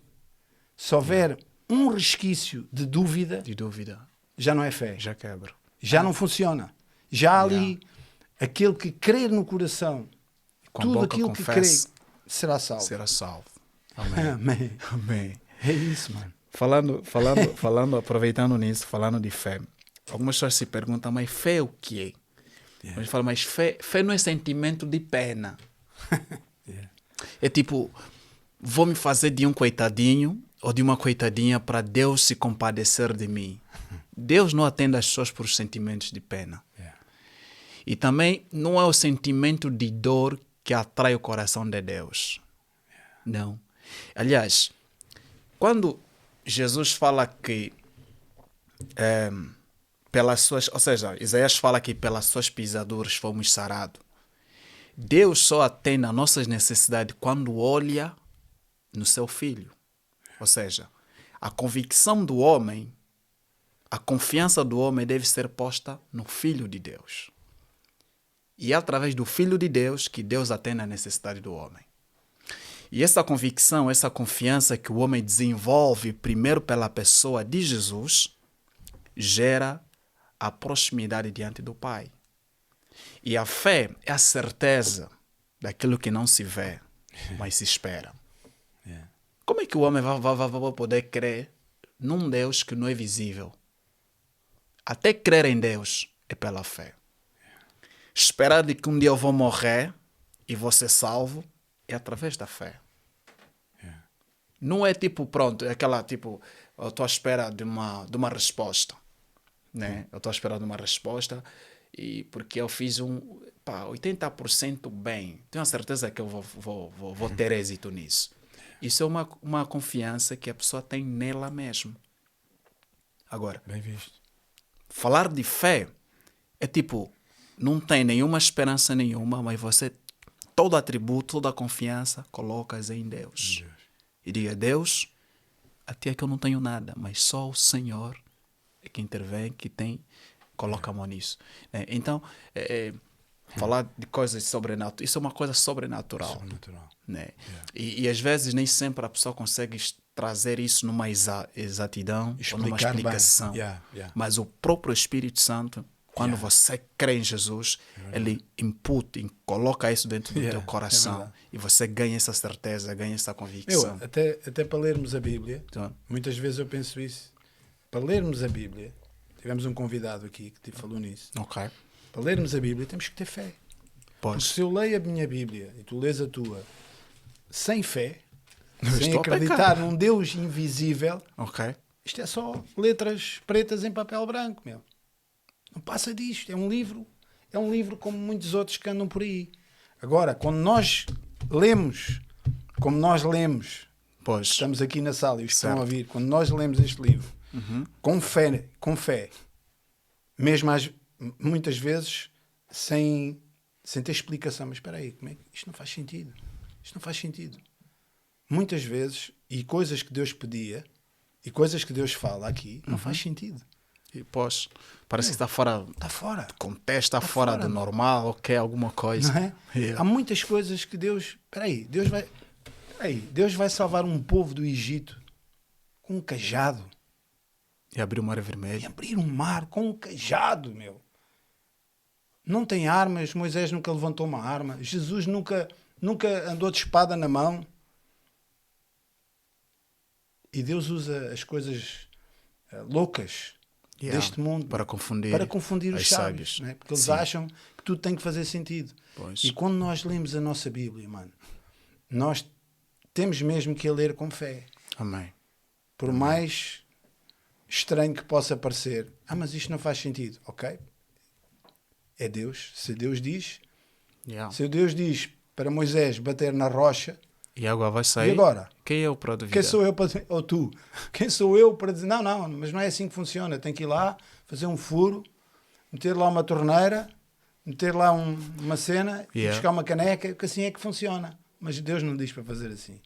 Se houver um resquício de dúvida, De dúvida. já não é fé. Já quebra. Já não funciona. Já há ali aquele que crer no coração, Com a tudo boca aquilo que crê confesse, será salvo. será salvo. Amém. Amém. Amém. É isso, mano. falando, aproveitando nisso, falando de fé. Algumas pessoas se perguntam, mas fé é o que é? A gente fala, mas fé não é sentimento de pena. É tipo, vou me fazer de um coitadinho ou de uma coitadinha para Deus se compadecer de mim. Deus não atende as pessoas por sentimentos de pena. E também não é o sentimento de dor que atrai o coração de Deus. Não. Aliás, quando Jesus fala que pelas suas, ou seja, Isaías fala que pelas suas pisaduras fomos sarados. Deus só atende às nossas necessidades quando olha no seu Filho. Ou seja, a convicção do homem, a confiança do homem deve ser posta no Filho de Deus. E é através do Filho de Deus que Deus atende à necessidade do homem. E essa convicção, essa confiança que o homem desenvolve primeiro pela pessoa de Jesus, gera a proximidade diante do Pai. E a fé é a certeza daquilo que não se vê, mas se espera. Como é que o homem vai poder crer num Deus que não é visível? Até crer em Deus é pela fé. Esperar de que um dia eu vou morrer e vou ser salvo é através da fé. Não é tipo, pronto, é aquela tipo, eu estou à espera de uma resposta. Né? Eu estou à espera de uma resposta e porque eu fiz 80% bem. Tenho a certeza que eu vou ter êxito nisso. Isso é uma confiança que a pessoa tem nela mesmo. Agora, bem visto. Falar de fé é tipo, não tem nenhuma esperança nenhuma, mas você, todo atributo, toda a confiança, colocas em Deus. E diga, Deus, até aqui eu não tenho nada, mas só o Senhor é que intervém, que coloca a mão nisso. Então, falar de coisas sobrenaturais, isso é uma coisa sobrenatural. Né? E às vezes nem sempre a pessoa consegue trazer isso numa exatidão, ou numa explicação. Mas o próprio Espírito Santo, quando você crê em Jesus, ele imputa, coloca isso dentro do teu coração. E você ganha essa certeza, ganha essa convicção. Até para lermos a Bíblia, muitas vezes eu penso isso. Para lermos a Bíblia, tivemos um convidado aqui que te falou nisso. Okay. Para lermos a Bíblia temos que ter fé. Porque se eu leio a minha Bíblia e tu lês a tua sem fé, sem acreditar num Deus invisível, isto é só letras pretas em papel branco, meu. Não passa disto. É um livro como muitos outros que andam por aí. Agora, quando nós lemos, como nós lemos, estamos aqui na sala e os que estão a ouvir, quando nós lemos este livro, com fé, mesmo muitas vezes sem ter explicação, mas espera aí, isto não faz sentido. Isto não faz sentido. Muitas vezes, e coisas que Deus pedia, e coisas que Deus fala aqui, não faz sentido. E parece que está fora do contexto, está fora do normal, ou quer alguma coisa. Não é? Há muitas coisas que Deus... Deus vai salvar um povo do Egito com um cajado. E abrir o mar vermelho. E abrir um mar com um cajado, meu. Não tem armas, Moisés nunca levantou uma arma, Jesus nunca andou de espada na mão. E Deus usa as coisas loucas deste mundo para confundir os sábios, né? Porque eles acham que tudo tem que fazer sentido. E quando nós lemos a nossa Bíblia, mano, nós temos mesmo que a ler com fé. Amém. Por mais estranho que possa parecer, mas isto não faz sentido, ok? É Deus. Se Deus diz, se Deus diz para Moisés bater na rocha, e a água vai sair, e agora? Quem é eu para duvidar? Quem sou eu para dizer, ou tu? Quem sou eu para dizer, não, mas não é assim que funciona. Tem que ir lá, fazer um furo, meter lá uma torneira, meter lá uma cena, e buscar uma caneca, porque assim é que funciona. Mas Deus não diz para fazer assim.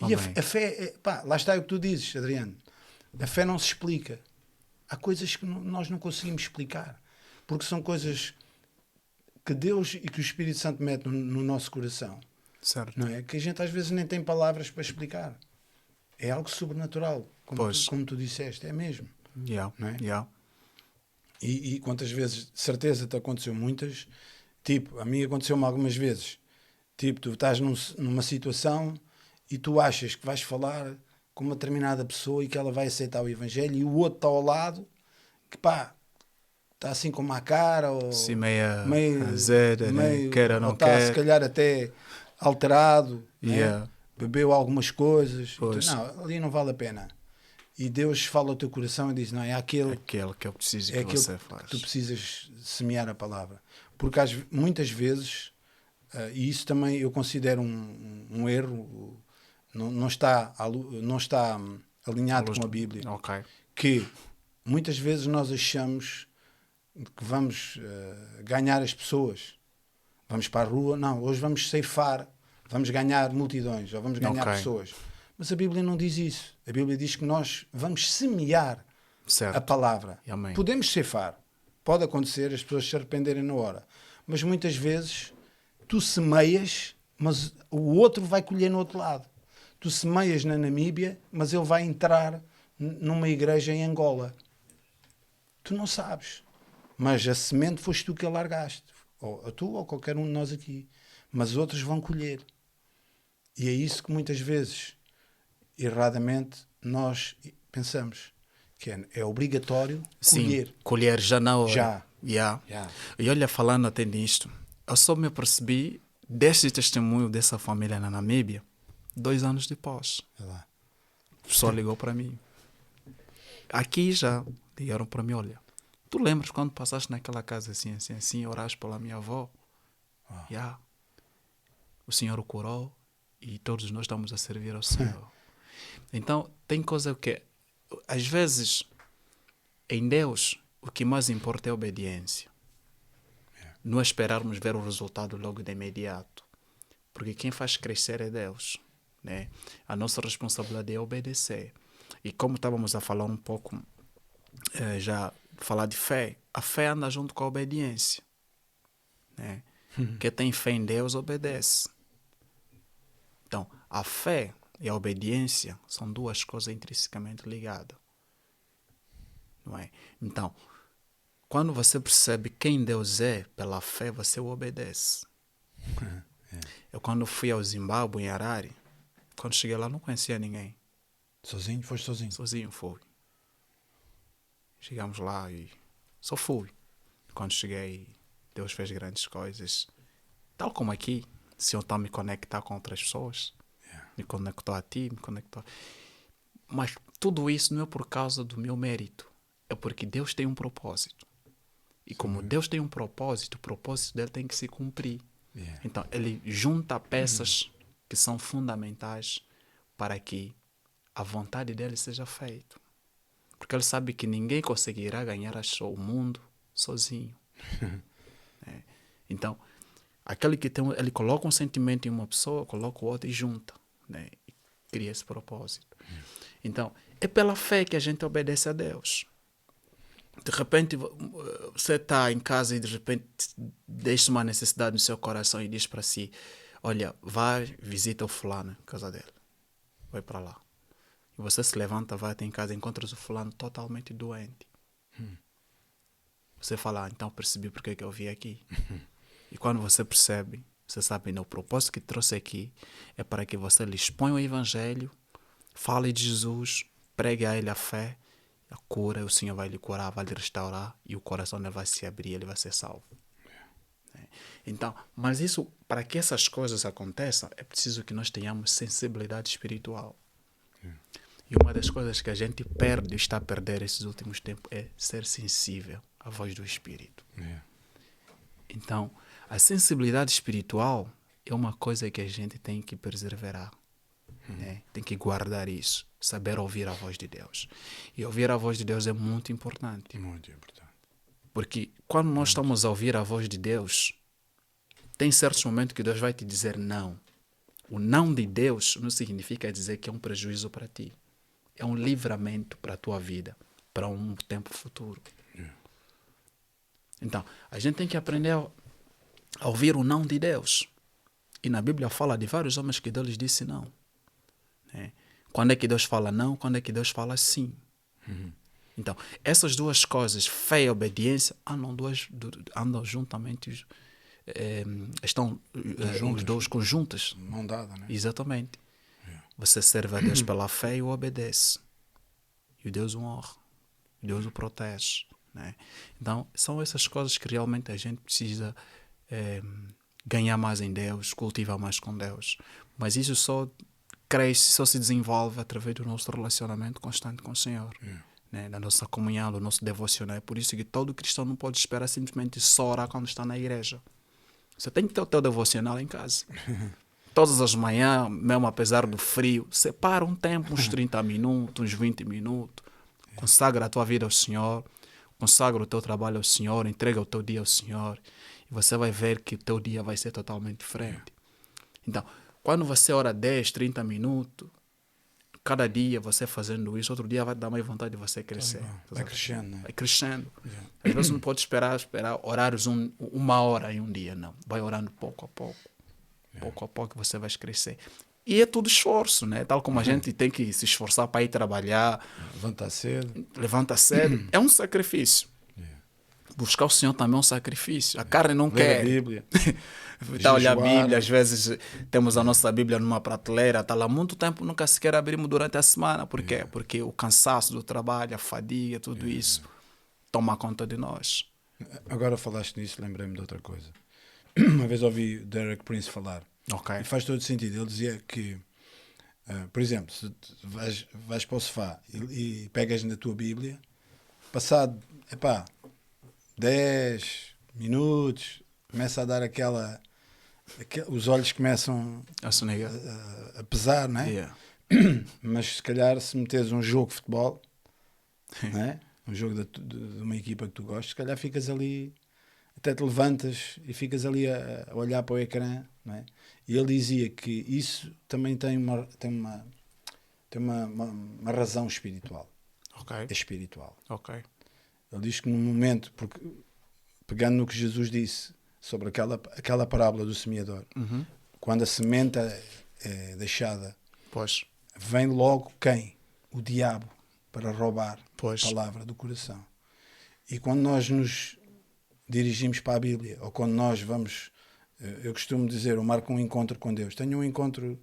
E a fé, lá está o que tu dizes, Adriano. A fé não se explica. Há coisas que nós não conseguimos explicar. Porque são coisas que Deus e que o Espírito Santo mete no nosso coração. Certo. Não é? Que a gente às vezes nem tem palavras para explicar. É algo sobrenatural, como tu disseste. É mesmo. Não é? E quantas vezes, certeza te aconteceu muitas, tipo, a mim aconteceu-me algumas vezes. Tipo, tu estás numa situação e tu achas que vais falar com uma determinada pessoa e que ela vai aceitar o Evangelho, e o outro está ao lado, que pá, está assim com uma cara, ou sim, meio azeda, né? Quer ou ou não está quer. se calhar até alterado, Yeah. né? Bebeu algumas coisas, então, Pois. não, ali não vale a pena. E Deus fala ao teu coração e diz, não, é aquele Aquele que eu preciso é que aquilo você que faz. tu precisas semear a palavra. Porque muitas vezes, e isso também eu considero um erro, não está alinhado com a Bíblia, Ok. que muitas vezes nós achamos que vamos ganhar as pessoas. Vamos para a rua, não, hoje vamos ceifar, vamos ganhar multidões, ou vamos ganhar Ok. pessoas. Mas a Bíblia não diz isso. A Bíblia diz que nós vamos semear Certo. a palavra. Amém. Podemos ceifar. Pode acontecer as pessoas se arrependerem na hora. Mas muitas vezes tu semeias, mas o outro vai colher no outro lado. Tu semeias na Namíbia, mas ele vai entrar numa igreja em Angola. Tu não sabes. Mas a semente foste tu que a largaste. Ou tu ou qualquer um de nós aqui. Mas outros vão colher. E é isso que muitas vezes, erradamente, nós pensamos. Que é obrigatório colher. Sim, colher já na hora. Já. Yeah. Já. E olha, falando até nisto, eu só me percebi deste testemunho dessa família na Namíbia 2 anos depois. Olha lá. O pessoal ligou para mim. Aqui já ligaram para mim, olha, tu lembras quando passaste naquela casa assim, oraste pela minha avó? Yeah. O Senhor o curou e todos nós estamos a servir ao Senhor. Então, tem coisa que, às vezes, em Deus, o que mais importa é a obediência. Não esperarmos ver o resultado logo de imediato. Porque quem faz crescer é Deus, né? A nossa responsabilidade é obedecer. E como estávamos a falar um pouco, já falar de fé, a fé anda junto com a obediência, né? Quem tem fé em Deus obedece. Então, a fé e a obediência são 2 coisas intrinsecamente ligadas. Não é? Então, quando você percebe quem Deus é, pela fé, você o obedece. Eu quando fui ao Zimbábue, em Harare, quando cheguei lá não conhecia ninguém. Sozinho? Foste sozinho? Sozinho fui. Chegamos lá e só fui. Quando cheguei, Deus fez grandes coisas. Tal como aqui, se eu estou a me conectar com outras pessoas, me conectou a ti, me conectou. Mas tudo isso não é por causa do meu mérito. É porque Deus tem um propósito. E como Deus tem um propósito, o propósito dele tem que se cumprir. Então, ele junta peças que são fundamentais para que a vontade dele seja feita. Porque ele sabe que ninguém conseguirá ganhar o mundo sozinho. Então, aquele que tem, ele coloca um sentimento em uma pessoa, coloca o outro e junta, né? E cria esse propósito. Então, é pela fé que a gente obedece a Deus. De repente, você está em casa e de repente deixa uma necessidade no seu coração e diz para si, olha, vai, visita o fulano, casa dele. Vai para lá. E você se levanta, vai até em casa e encontras o fulano totalmente doente. Você fala, então percebi porque que eu vim aqui. E quando você percebe, você sabe, o propósito que trouxe aqui é para que você lhe exponha o Evangelho, fale de Jesus, pregue a ele a fé, a cura, o Senhor vai lhe curar, vai lhe restaurar e o coração dele vai se abrir, ele vai ser salvo. Então, mas isso, para que essas coisas aconteçam, é preciso que nós tenhamos sensibilidade espiritual. E uma das coisas que a gente perde, está a perder esses últimos tempos, é ser sensível à voz do Espírito. Então, a sensibilidade espiritual é uma coisa que a gente tem que preservar. Né? Tem que guardar isso. Saber ouvir a voz de Deus. E ouvir a voz de Deus é muito importante. Muito importante. Porque quando nós estamos a ouvir a voz de Deus, tem certos momentos que Deus vai te dizer não. O não de Deus não significa dizer que é um prejuízo para ti. É um livramento para a tua vida, para um tempo futuro. Então, a gente tem que aprender a ouvir o não de Deus. E na Bíblia fala de vários homens que Deus lhes disse não. Né? Quando é que Deus fala não? Quando é que Deus fala sim? Então, essas 2 coisas, fé e obediência, andam juntamente, estão os 2 conjuntas. Mão dada, né? Exatamente. você serve a Deus pela fé e o obedece. E o Deus o honra. O Deus o protege. Né? Então, são essas coisas que realmente a gente precisa ganhar mais em Deus, cultivar mais com Deus. Mas isso só cresce, só se desenvolve através do nosso relacionamento constante com o Senhor. Né? Da nossa comunhão, do nosso devocional. É por isso que todo cristão não pode esperar simplesmente só orar quando está na igreja. Você tem que ter o teu devocional em casa. Todas as manhãs, mesmo apesar do frio, separa um tempo, uns 30 minutos, uns 20 minutos. Consagra a tua vida ao Senhor. Consagra o teu trabalho ao Senhor. Entrega o teu dia ao Senhor. E você vai ver que o teu dia vai ser totalmente diferente. Então, quando você ora 10, 30 minutos, cada dia você fazendo isso, outro dia vai dar mais vontade de você crescer. Vai crescendo. Né? Vai crescendo. Às vezes não pode esperar horários uma hora em um dia, não. Vai orando pouco a pouco. Pouco a pouco você vai crescer. E é tudo esforço, né? Tal como a gente tem que se esforçar para ir trabalhar. Levanta cedo. É um sacrifício. Buscar o Senhor também é um sacrifício. A carne não quer. A Bíblia. Está a olhar a Bíblia, às vezes temos a nossa Bíblia numa prateleira, está lá há muito tempo, nunca sequer abrimos durante a semana. Por quê? Porque o cansaço do trabalho, a fadiga, tudo isso toma conta de nós. Agora falaste nisso, lembrei-me de outra coisa. Uma vez ouvi Derek Prince falar. Okay. E faz todo sentido. Ele dizia que, por exemplo, se vais para o sofá e pegas na tua Bíblia, passado 10 minutos, começa a dar os olhos começam a pesar, não é? Yeah. Mas se calhar se meteres um jogo de futebol, não é? Um jogo de uma equipa que tu gostas, se calhar ficas ali, até te levantas e ficas ali a olhar para o ecrã, não é? E ele dizia que isso também tem uma razão espiritual. Okay. É espiritual. Okay. Ele diz que no momento, porque pegando no que Jesus disse sobre aquela parábola do semeador, quando a semente é deixada, vem logo quem? O diabo, para roubar a palavra do coração. E quando nós nos dirigimos para a Bíblia, ou quando nós vamos, eu costumo dizer, eu marco um encontro com Deus, tenho um encontro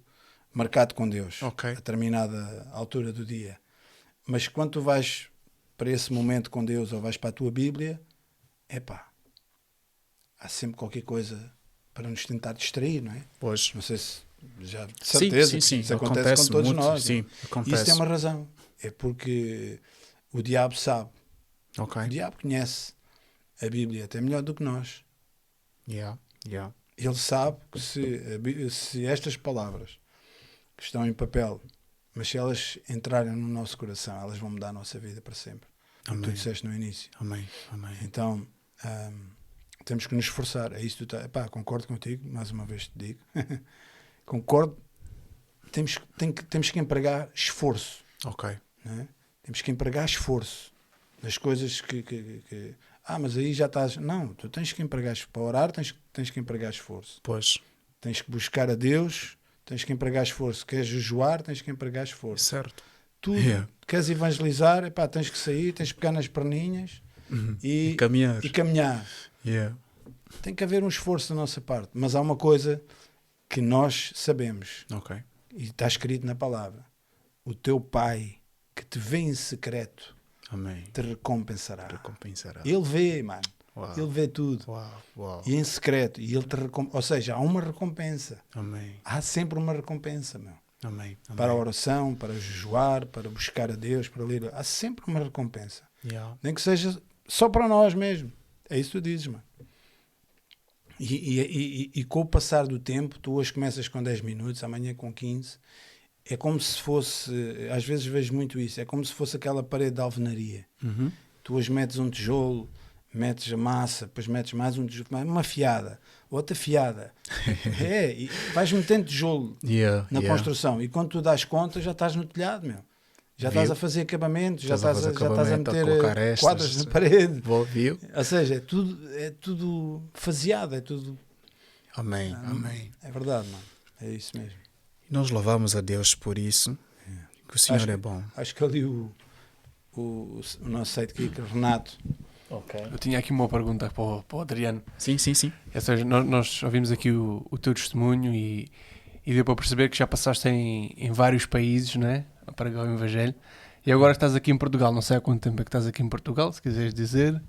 marcado com Deus, a determinada altura do dia, mas quando tu vais para esse momento com Deus ou vais para a tua Bíblia, há sempre qualquer coisa para nos tentar distrair, não é? Pois. Não sei se já de certeza sim. Isso acontece com todos muito, nós. Sim, e isso tem uma razão. É porque o diabo sabe. Okay. O diabo conhece a Bíblia até melhor do que nós. Yeah. Ele sabe que se estas palavras que estão em papel, mas se elas entrarem no nosso coração, elas vão mudar a nossa vida para sempre. Como tu disseste no início. Amém. Então, temos que nos esforçar. É isso que tu concordo contigo, mais uma vez te digo. Concordo. Temos que empregar esforço. Ok. Não é? Temos que empregar esforço nas coisas que mas aí já estás... Não, tu tens que empregar esforço. Para orar tens que empregar esforço. Pois. Tens que buscar a Deus, tens que empregar esforço. Queres jejuar, tens que empregar esforço. Certo. Tudo. Queres evangelizar, tens que sair, tens que pegar nas perninhas e caminhar. Yeah. Tem que haver um esforço da nossa parte. Mas há uma coisa que nós sabemos. Ok. E está escrito na palavra. O teu Pai que te vê em secreto, amém, te recompensará. Ele vê, mano. Uau. Ele vê tudo. Uau. E em secreto. E ele ou seja, há uma recompensa. Amém. Há sempre uma recompensa, meu. Amém. Para a oração, para jejuar, para buscar a Deus, para ler. Há sempre uma recompensa. Yeah. Nem que seja só para nós mesmo. É isso que tu dizes, mano. E com o passar do tempo, tu hoje começas com 10 minutos, amanhã com 15. É como se fosse, às vezes vejo muito isso, é como se fosse aquela parede de alvenaria. Tu hoje metes um tijolo, metes a massa, depois metes mais um tijolo, uma fiada, outra fiada. E vais metendo tijolo na construção. E quando tu dás conta, já estás no telhado, meu. Já estás a fazer acabamento, já estás a meter quadros na parede. Viu? Ou seja, é tudo faseado, é tudo... Amém. É verdade, mano. É isso mesmo. Nós louvamos a Deus por isso, que o Senhor é bom. Acho que ali o nosso sidekick, Renato. Okay. Eu tinha aqui uma pergunta para o Adriano. Sim. Ou seja, nós ouvimos aqui o teu testemunho e e deu para perceber que já passaste em vários países, né? A pregar o Evangelho. E agora estás aqui em Portugal. Não sei há quanto tempo é que estás aqui em Portugal, se quiseres dizer.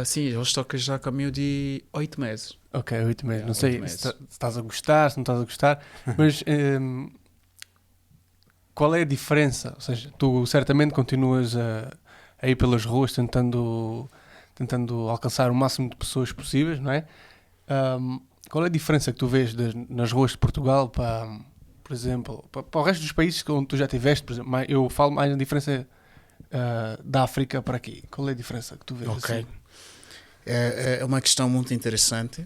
Sim, eu estou aqui já a caminho de 8 meses. Ok, 8 meses. Yeah, Não sei 8 meses. se estás a gostar, se não estás a gostar, mas qual é a diferença? Ou seja, tu certamente continuas a ir pelas ruas tentando alcançar o máximo de pessoas possíveis, não é? Qual é a diferença que tu vês nas ruas de Portugal para, por exemplo, para o resto dos países onde tu já estiveste? Por exemplo, eu falo mais na diferença da África para aqui. Qual é a diferença que tu vês? Ok. Assim? É uma questão muito interessante.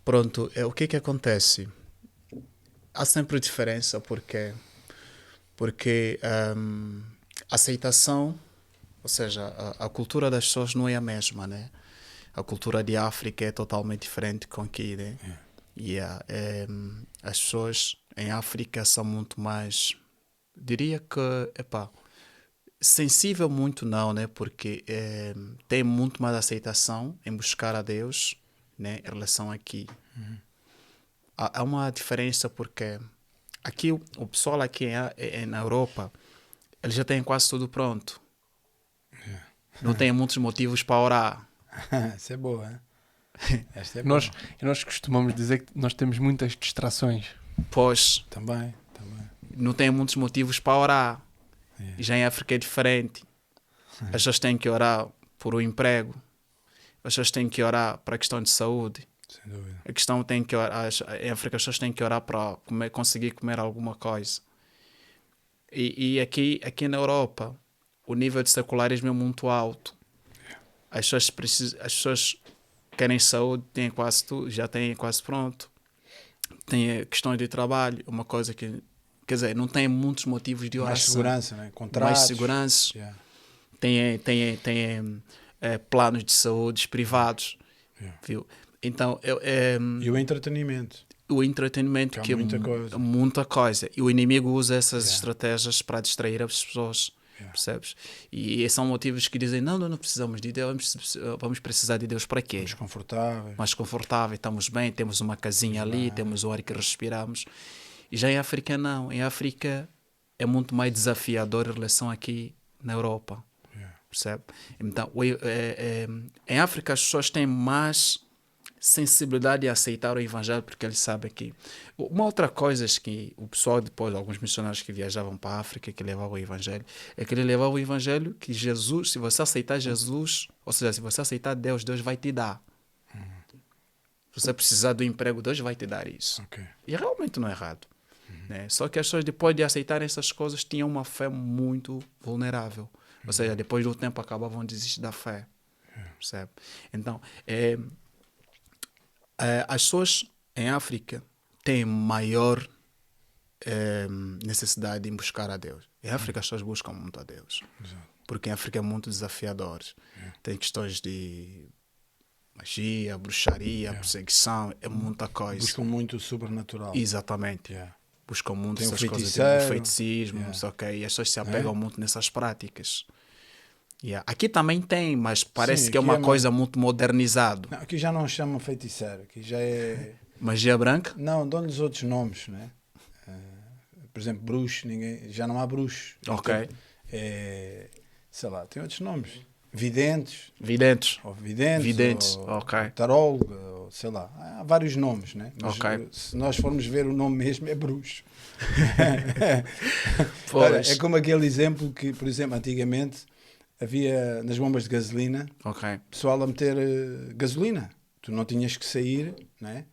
Pronto, o que acontece? Há sempre diferença porque a aceitação, ou seja, a cultura das pessoas não é a mesma, né? A cultura de África é totalmente diferente com aqui, né? As pessoas em África são muito mais, diria que, sensível muito não, né? Porque tem muito mais aceitação em buscar a Deus, né? Em relação aqui. Há uma diferença porque aqui o pessoal aqui na Europa, eles já têm quase tudo pronto. Não tem muitos motivos para orar. Essa é boa, hein? Esta é Nós costumamos dizer que nós temos muitas distrações. Pois, Também. não tem muitos motivos para orar. Já em África é diferente. As pessoas têm que orar por um emprego. As pessoas têm que orar para a questão de saúde. Sem dúvida. A questão tem que orar, em África as pessoas têm que orar para conseguir comer alguma coisa. E aqui na Europa, o nível de secularismo é muito alto. As pessoas querem saúde, têm quase tudo, já têm quase pronto. Tem questões de trabalho, uma coisa que, quer dizer, não tem muitos motivos de oração. Mais segurança, né? Contratos. Mais segurança. Tem planos de saúde privados. Viu? Então, e o entretenimento. O entretenimento, que é muita coisa. E o inimigo usa essas estratégias para distrair as pessoas. Percebes? E são motivos que dizem, não precisamos de Deus, vamos precisar de Deus para quê? Mais confortável, estamos bem, temos uma casinha ali, temos o ar que respiramos. E já em África não, em África é muito mais desafiador em relação aqui na Europa. Percebe? Então, em África as pessoas têm mais sensibilidade a aceitar o Evangelho porque eles sabem que... Uma outra coisa que o pessoal depois, alguns missionários que viajavam para a África, que levavam o Evangelho, é que ele levava o Evangelho que Jesus, se você aceitar Jesus, ou seja, se você aceitar Deus, Deus vai te dar. Se você precisar do emprego, Deus vai te dar isso. E realmente não é errado. Né? Só que as pessoas, depois de aceitarem essas coisas, tinham uma fé muito vulnerável. Ou seja, depois do tempo acabavam de desistir da fé. Percebe? Então, as pessoas em África têm maior necessidade em buscar a Deus. Em África as pessoas buscam muito a Deus. Porque em África é muito desafiador. Tem questões de magia, bruxaria, perseguição, é muita coisa. Buscam muito o sobrenatural. Exatamente. Buscam muito tem essas coisas de feiticismo, e as pessoas se apegam muito nessas práticas. Aqui também tem, mas parece que é uma coisa muito modernizada. Aqui já não chamam feiticeiro, aqui já é... Magia branca? Não, dão-lhes outros nomes, né? Por exemplo, bruxo, já não há bruxo. Ok. Sei lá, tem outros nomes. Videntes. Ou ok. Tarólogo, ou sei lá. Há vários nomes, né? Mas se nós formos ver o nome mesmo, é bruxo. Olha, é como aquele exemplo que, por exemplo, antigamente havia nas bombas de gasolina pessoal a meter gasolina. Tu não tinhas que sair, né?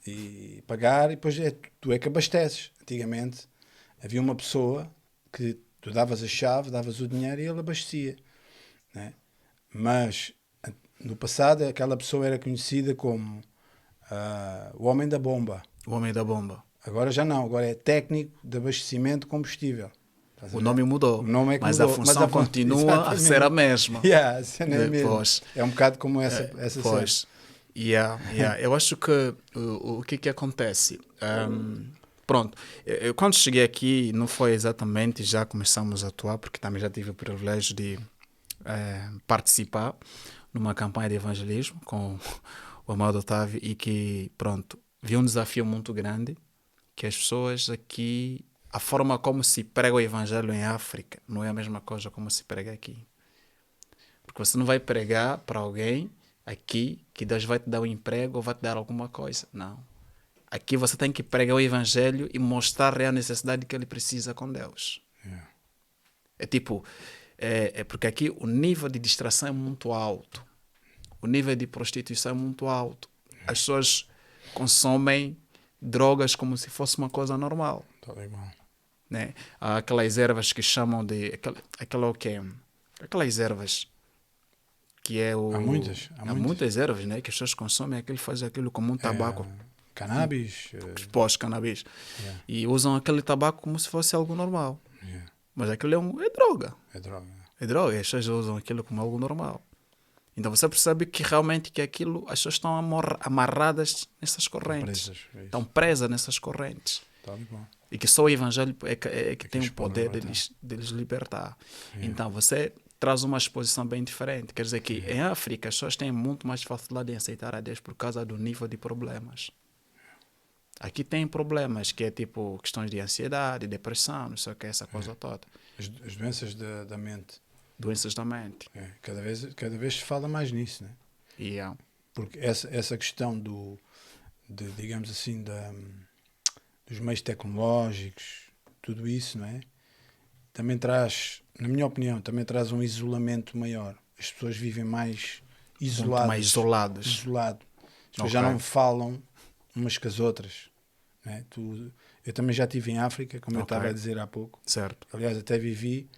E pagar, e depois tu é que abasteces. Antigamente havia uma pessoa que tu davas a chave, davas o dinheiro e ele abastecia, né? Mas no passado aquela pessoa era conhecida como o homem da bomba. O homem da bomba. Agora já não, agora é técnico de abastecimento de combustível. O nome mudou, mas a função continua a ser a mesma. A cena é mesmo. É um bocado como essa cena. Eu acho que o que acontece? Pronto, eu quando cheguei aqui não foi exatamente, já começamos a atuar, porque também já tive o privilégio de participar numa campanha de evangelismo com o amado Otávio, e que, pronto, vi um desafio muito grande, que as pessoas aqui, a forma como se prega o evangelho em África não é a mesma coisa como se prega aqui. Porque você não vai pregar para alguém aqui que Deus vai te dar um emprego ou vai te dar alguma coisa. Não. Aqui você tem que pregar o evangelho e mostrar a real necessidade que ele precisa com Deus. Yeah. É tipo, porque aqui o nível de distração é muito alto. O nível de prostituição é muito alto. As pessoas consomem drogas como se fosse uma coisa normal. Tá igual. Né? Há aquelas ervas que chamam de... Aquela o quê? Aquelas ervas que é o... Há muitas ervas, né? Que as pessoas consomem aquilo, fazem aquilo como um tabaco. Cannabis. Pós-cannabis. Yeah. E usam aquele tabaco como se fosse algo normal. Yeah. Mas aquilo é droga. É droga. É droga. As pessoas usam aquilo como algo normal. Então você percebe que realmente que aquilo, as pessoas estão amarradas nessas correntes. Estão presas nessas correntes. Tá igual. E que só o evangelho é que tem o poder libertar. deles libertar. Yeah. Então você traz uma exposição bem diferente. Quer dizer que em África as pessoas têm muito mais facilidade em aceitar a Deus por causa do nível de problemas. Aqui tem problemas que é tipo questões de ansiedade, depressão, não sei o que, essa coisa toda. As doenças da mente. Doenças da mente. Cada vez se fala mais nisso, né? Yeah. Porque essa questão digamos assim, dos meios tecnológicos, tudo isso, não é? Também traz, na minha opinião, também traz um isolamento maior. As pessoas vivem mais isoladas. Muito mais isoladas. As pessoas já não falam umas com as outras. Né? Eu também já estive em África, como eu estava a dizer há pouco. Certo. Aliás, até vivi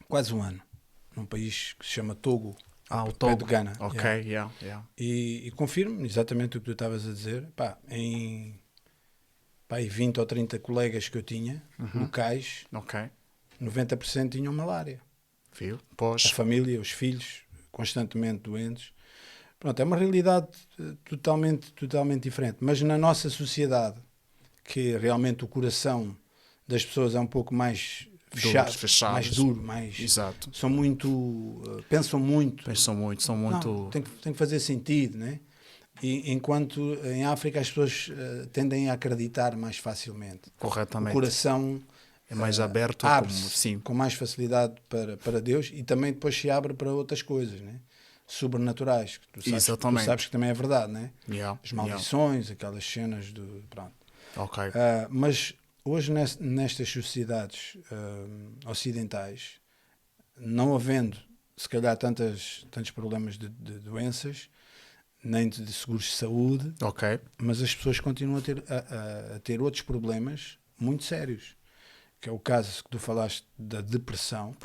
quase um ano, num país que se chama Togo, o pé Togo. de Gana. Ok, Yeah. yeah. E confirmo exatamente o que tu estavas a dizer. Em 20 ou 30 colegas que eu tinha, locais, 90% tinham malária. Viu? A família, os filhos, constantemente doentes. Pronto, é uma realidade totalmente diferente. Mas na nossa sociedade, que realmente o coração das pessoas é um pouco mais fechado, mais duro, Exato. São muito... pensam muito. São muito... Não, tem que fazer sentido, né? E, enquanto em África as pessoas tendem a acreditar mais facilmente. Corretamente. O coração é mais aberto, abre-se com mais facilidade para Deus e também depois se abre para outras coisas, né? Sobrenaturais. Tu sabes que também é verdade, né? Yeah. As maldições, aquelas cenas pronto. Ok. Mas hoje nestas sociedades ocidentais, não havendo se calhar tantos problemas de doenças, nem de seguros de saúde, mas as pessoas continuam a ter outros problemas muito sérios, que é o caso que tu falaste da depressão,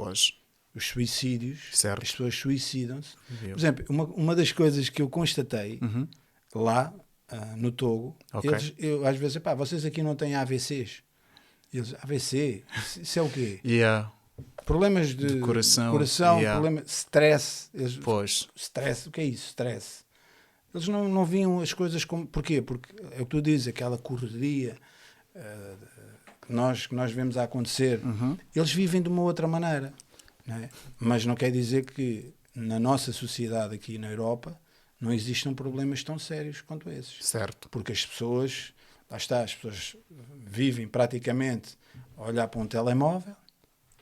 os suicídios, certo. As pessoas suicidam-se. Por exemplo, uma das coisas que eu constatei lá no Togo, eu às vezes, vocês aqui não têm AVCs? Eles, AVC? Isso é o quê? Yeah. Problemas de coração, problema, stress. Stress, o que é isso? Stress. Eles não viam as coisas como... Porquê? Porque é o que tu dizes, aquela correria que nós vemos a acontecer. Eles vivem de uma outra maneira. Não é? Mas não quer dizer que na nossa sociedade aqui na Europa não existam problemas tão sérios quanto esses. Certo. Porque as pessoas... Lá está, as pessoas vivem praticamente a olhar para um telemóvel.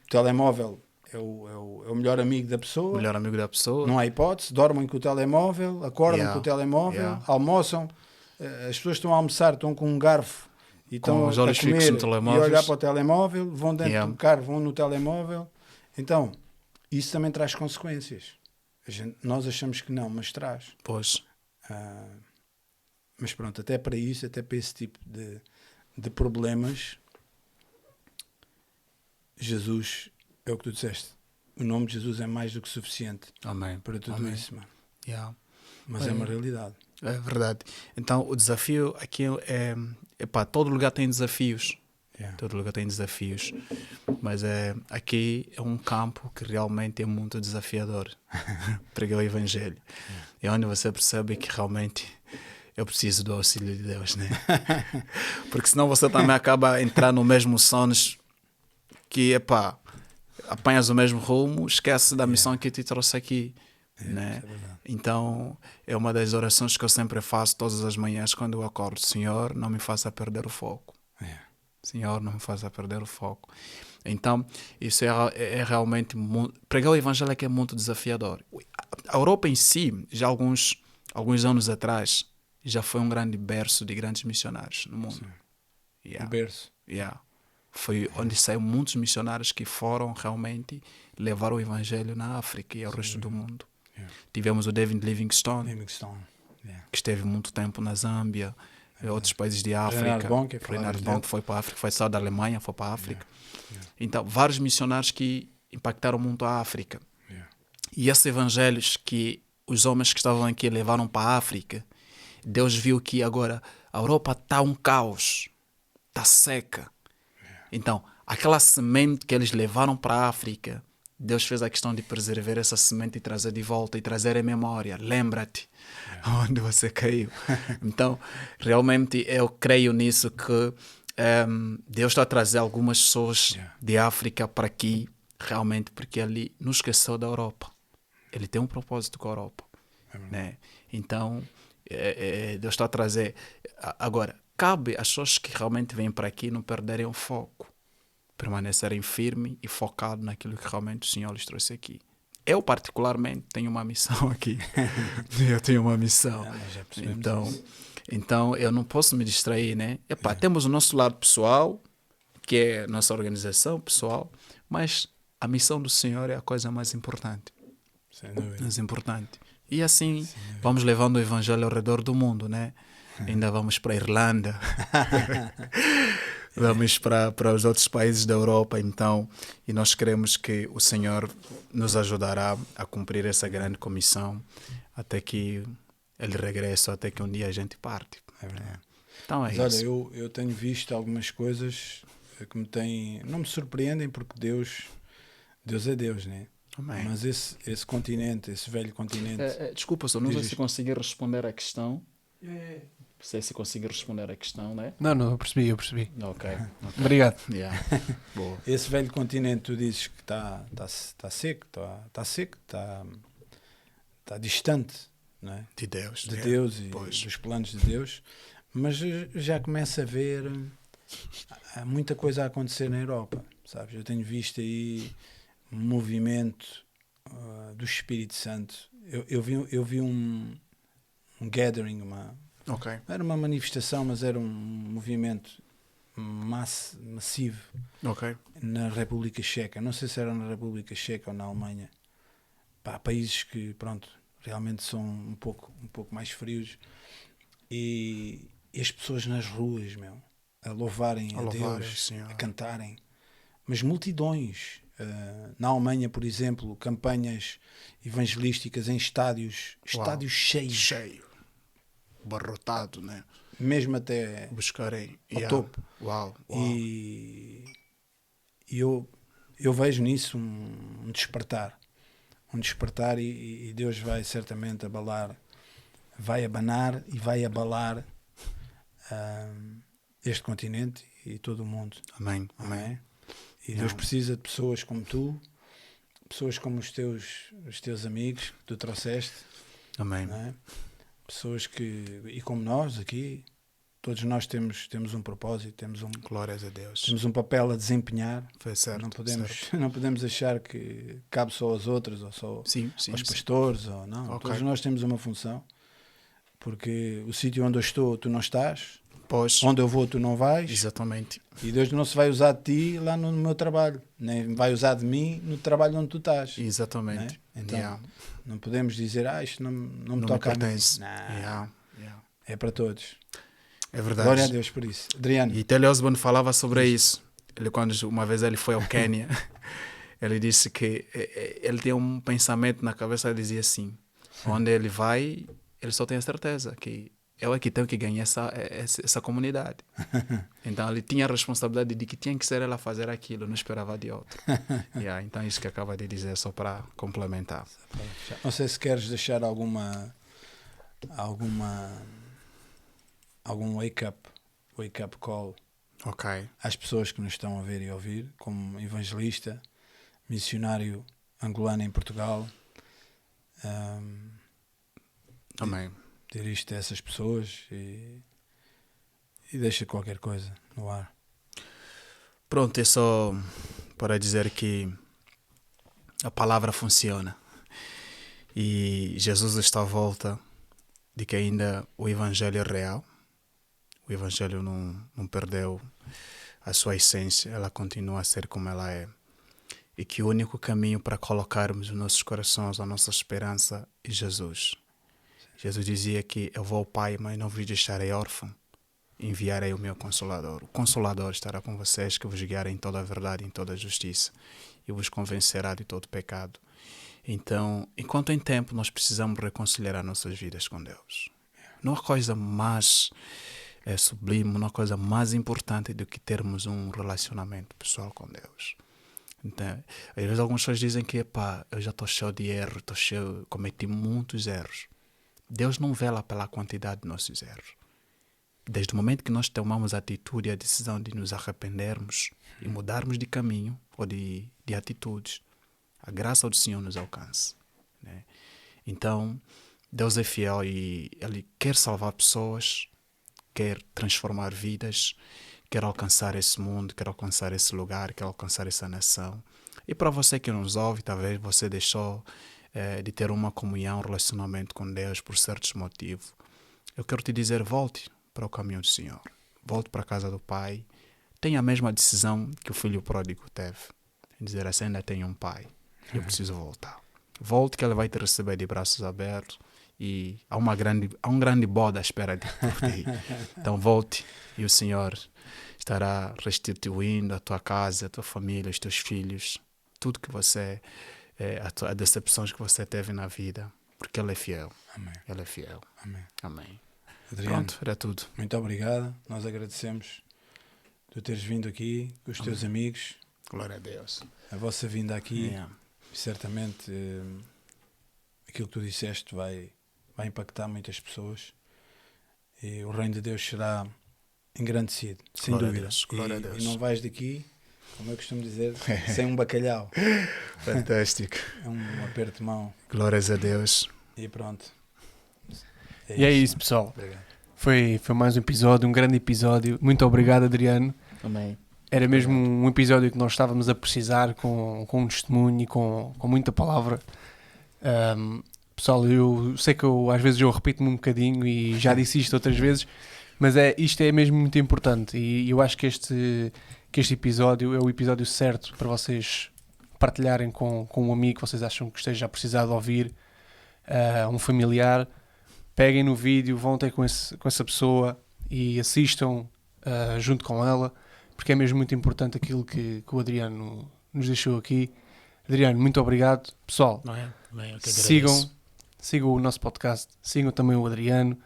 O telemóvel é o melhor amigo da pessoa. O melhor amigo da pessoa. Não há hipótese. Dormem com o telemóvel, acordam com o telemóvel, almoçam. As pessoas estão a almoçar, estão com um garfo e estão os olhos a comer fixos no telemóvel. E olhar para o telemóvel, vão dentro do carro, vão no telemóvel. Então, isso também traz consequências. Nós achamos que não, mas traz. Mas pronto, até para isso, até para esse tipo de problemas, Jesus, é o que tu disseste, o nome de Jesus é mais do que suficiente. Amém. Para tudo isso, mano. Yeah. Mas é uma realidade. É verdade. Então o desafio aqui todo lugar tem desafios. Yeah. Todo lugar tem desafios. Mas aqui é um campo que realmente é muito desafiador. Pregar o Evangelho. É onde você percebe que realmente eu preciso do auxílio de Deus, né? Porque senão você também acaba a entrar no mesmo sonos que, apanhas o mesmo rumo, esquece da missão que te trouxe aqui. né? Isso é verdade. Então, é uma das orações que eu sempre faço todas as manhãs quando eu acordo. Senhor, não me faça perder o foco. Senhor, não me faça perder o foco. Então, isso é realmente pregar o evangelho é que é muito desafiador. A Europa em si, já alguns anos atrás, já foi um grande berço de grandes missionários no mundo. Um berço. Foi onde saíram muitos missionários que foram realmente levar o evangelho na África e ao resto do mundo. Tivemos o David Livingstone, que esteve muito tempo na Zâmbia, outros países de África. Reinhard Bonke foi para a África, foi só da Alemanha, foi para a África. Então, vários missionários que impactaram muito a África. E esses evangelhos que os homens que estavam aqui levaram para a África, Deus viu que agora a Europa está um caos, está seca. Então, aquela semente que eles levaram para a África, Deus fez a questão de preservar essa semente e trazer de volta e trazer em memória. Lembra-te onde você caiu. Então, realmente eu creio nisso que Deus está a trazer algumas pessoas de África para aqui, realmente porque Ele não esqueceu da Europa. Ele tem um propósito com a Europa. Né? Então, Deus está a trazer. Agora, cabe às pessoas que realmente vêm para aqui não perderem o foco, permanecerem firmes e focados naquilo que realmente o Senhor lhes trouxe aqui. Eu, particularmente, tenho uma missão aqui. Eu tenho uma missão. Então, eu não posso me distrair, né? Temos o nosso lado pessoal, que é a nossa organização pessoal, mas a missão do Senhor é a coisa mais importante. Sem dúvida. Mais importante. E assim, vamos levando o evangelho ao redor do mundo, né? Ainda vamos para a Irlanda. Vamos para os outros países da Europa, então, e nós queremos que o Senhor nos ajudará a cumprir essa grande comissão até que Ele regresse, até que um dia a gente parte. É verdade. Então Mas isso. Olha, eu tenho visto algumas coisas que não me surpreendem, porque Deus é Deus, né? Amém. Mas esse continente, esse velho continente... Desculpa, só não sei se conseguir responder a questão. Não sei se conseguir responder a questão, né? Não, eu percebi. Ok. Obrigado. Boa. Esse velho continente, tu dizes que está seco, está distante, não é? De Deus. De Deus e dos planos de Deus, mas já começa a ver há muita coisa a acontecer na Europa, sabes? Eu tenho visto aí um movimento do Espírito Santo. Eu vi um gathering, era uma manifestação, mas era um movimento massivo na República Checa. Não sei se era na República Checa ou na Alemanha. Países que, pronto, realmente são um pouco mais frios, e as pessoas nas ruas, a louvarem a Deus, a cantarem, mas multidões. Na Alemanha, por exemplo, campanhas evangelísticas em estádios cheios, barrotado, né? Mesmo até buscarem ao topo. Uau. E eu vejo nisso um despertar, e Deus vai certamente abanar e vai abalar este continente e todo o mundo. Amém. E Deus precisa de pessoas como tu, pessoas como os teus amigos que tu trouxeste. Amém. Não é? Pessoas e como nós aqui, todos nós temos um propósito, glórias a Deus. Temos um papel a desempenhar. Foi certo. Não podemos achar que cabe só aos outros, ou só aos pastores, ou não. Okay. Todos nós temos uma função, porque o sítio onde eu estou, tu não estás. Pois. Onde eu vou, tu não vais. Exatamente. E Deus não se vai usar de ti lá no meu trabalho, nem vai usar de mim no trabalho onde tu estás. Exatamente. Né? Então, não podemos dizer, isto não me toca a mim. Não. É para todos. É verdade. Glória a Deus por isso. Adriano. E Telly Osborne falava sobre isso. Quando uma vez ele foi ao Quênia, ele disse que ele tinha um pensamento na cabeça, ele dizia assim, onde ele vai, ele só tem a certeza que eu é que tenho que ganhar essa comunidade. Então ele tinha a responsabilidade de que tinha que ser ele a fazer aquilo, não esperava de outro. Então isso que acaba de dizer, só para complementar. Não sei se queres deixar algum wake up call às pessoas que nos estão a ver e a ouvir, como evangelista, missionário angolano em Portugal. Amém. Dirige-te a essas pessoas e deixa qualquer coisa no ar. Pronto, é só para dizer que a palavra funciona e Jesus está à volta, de que ainda o Evangelho é real. O Evangelho não perdeu a sua essência, ela continua a ser como ela é. E que o único caminho para colocarmos os nossos corações, a nossa esperança, é Jesus. Jesus dizia que eu vou ao Pai, mas não vos deixarei órfão. Enviarei o meu Consolador. O Consolador estará com vocês, que vos guiará em toda a verdade, em toda a justiça, e vos convencerá de todo pecado. Então, enquanto em tempo, nós precisamos reconciliar as nossas vidas com Deus. Não há coisa mais sublime, não há coisa mais importante do que termos um relacionamento pessoal com Deus. Então, às vezes algumas pessoas dizem que eu já estou cheio de erros, cometi muitos erros. Deus não vela pela quantidade de nossos erros. Desde o momento que nós tomamos a atitude e a decisão de nos arrependermos e mudarmos de caminho ou de atitudes, a graça do Senhor nos alcança, né? Então, Deus é fiel e Ele quer salvar pessoas, quer transformar vidas, quer alcançar esse mundo, quer alcançar esse lugar, quer alcançar essa nação. E para você que nos ouve, talvez você deixou de ter uma comunhão, um relacionamento com Deus por certos motivos. Eu quero te dizer, volte para o caminho do Senhor. Volte para a casa do Pai. Tenha a mesma decisão que o filho pródigo teve. Dizer assim, ainda tenho um pai. Eu preciso voltar. Volte que Ele vai te receber de braços abertos e há um grande boda à espera de ti. Então volte e o Senhor estará restituindo a tua casa, a tua família, os teus filhos, tudo que você, as decepções que você teve na vida, porque Ele é fiel. Amém. Ele é fiel. Amém. Amém. Adriano, Pronto, era tudo. muito obrigado. Nós agradecemos tu teres vindo aqui com os teus amigos. Glória a Deus. A vossa vinda aqui, Yeah. certamente aquilo que tu disseste vai impactar muitas pessoas e o reino de Deus será engrandecido, sem Glória a dúvida. Deus, glória a Deus. E não vais daqui, como eu costumo dizer, sem um bacalhau. Fantástico. É um aperto de mão Glórias a Deus. e pronto. E é isso, pessoal. Obrigado. Foi mais um episódio, um grande episódio. Muito obrigado, Adriano. Amém. Era mesmo um episódio que nós estávamos a precisar, com um testemunho e com muita palavra. Pessoal, eu sei que às vezes eu repito-me um bocadinho e já disse isto outras vezes, mas isto é mesmo muito importante e eu acho que este episódio é o episódio certo para vocês partilharem com um amigo que vocês acham que esteja a precisar de ouvir, um familiar. Peguem no vídeo, vão ter com essa pessoa e assistam junto com ela, porque é mesmo muito importante aquilo que o Adriano nos deixou aqui. Adriano, muito obrigado. Pessoal, Não é? Bem, eu que sigam o nosso podcast, sigam também o Adriano,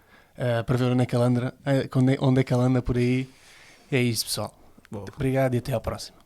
para ver onde é que ele anda por aí. É isso, pessoal. Boa. Obrigado e até à próxima.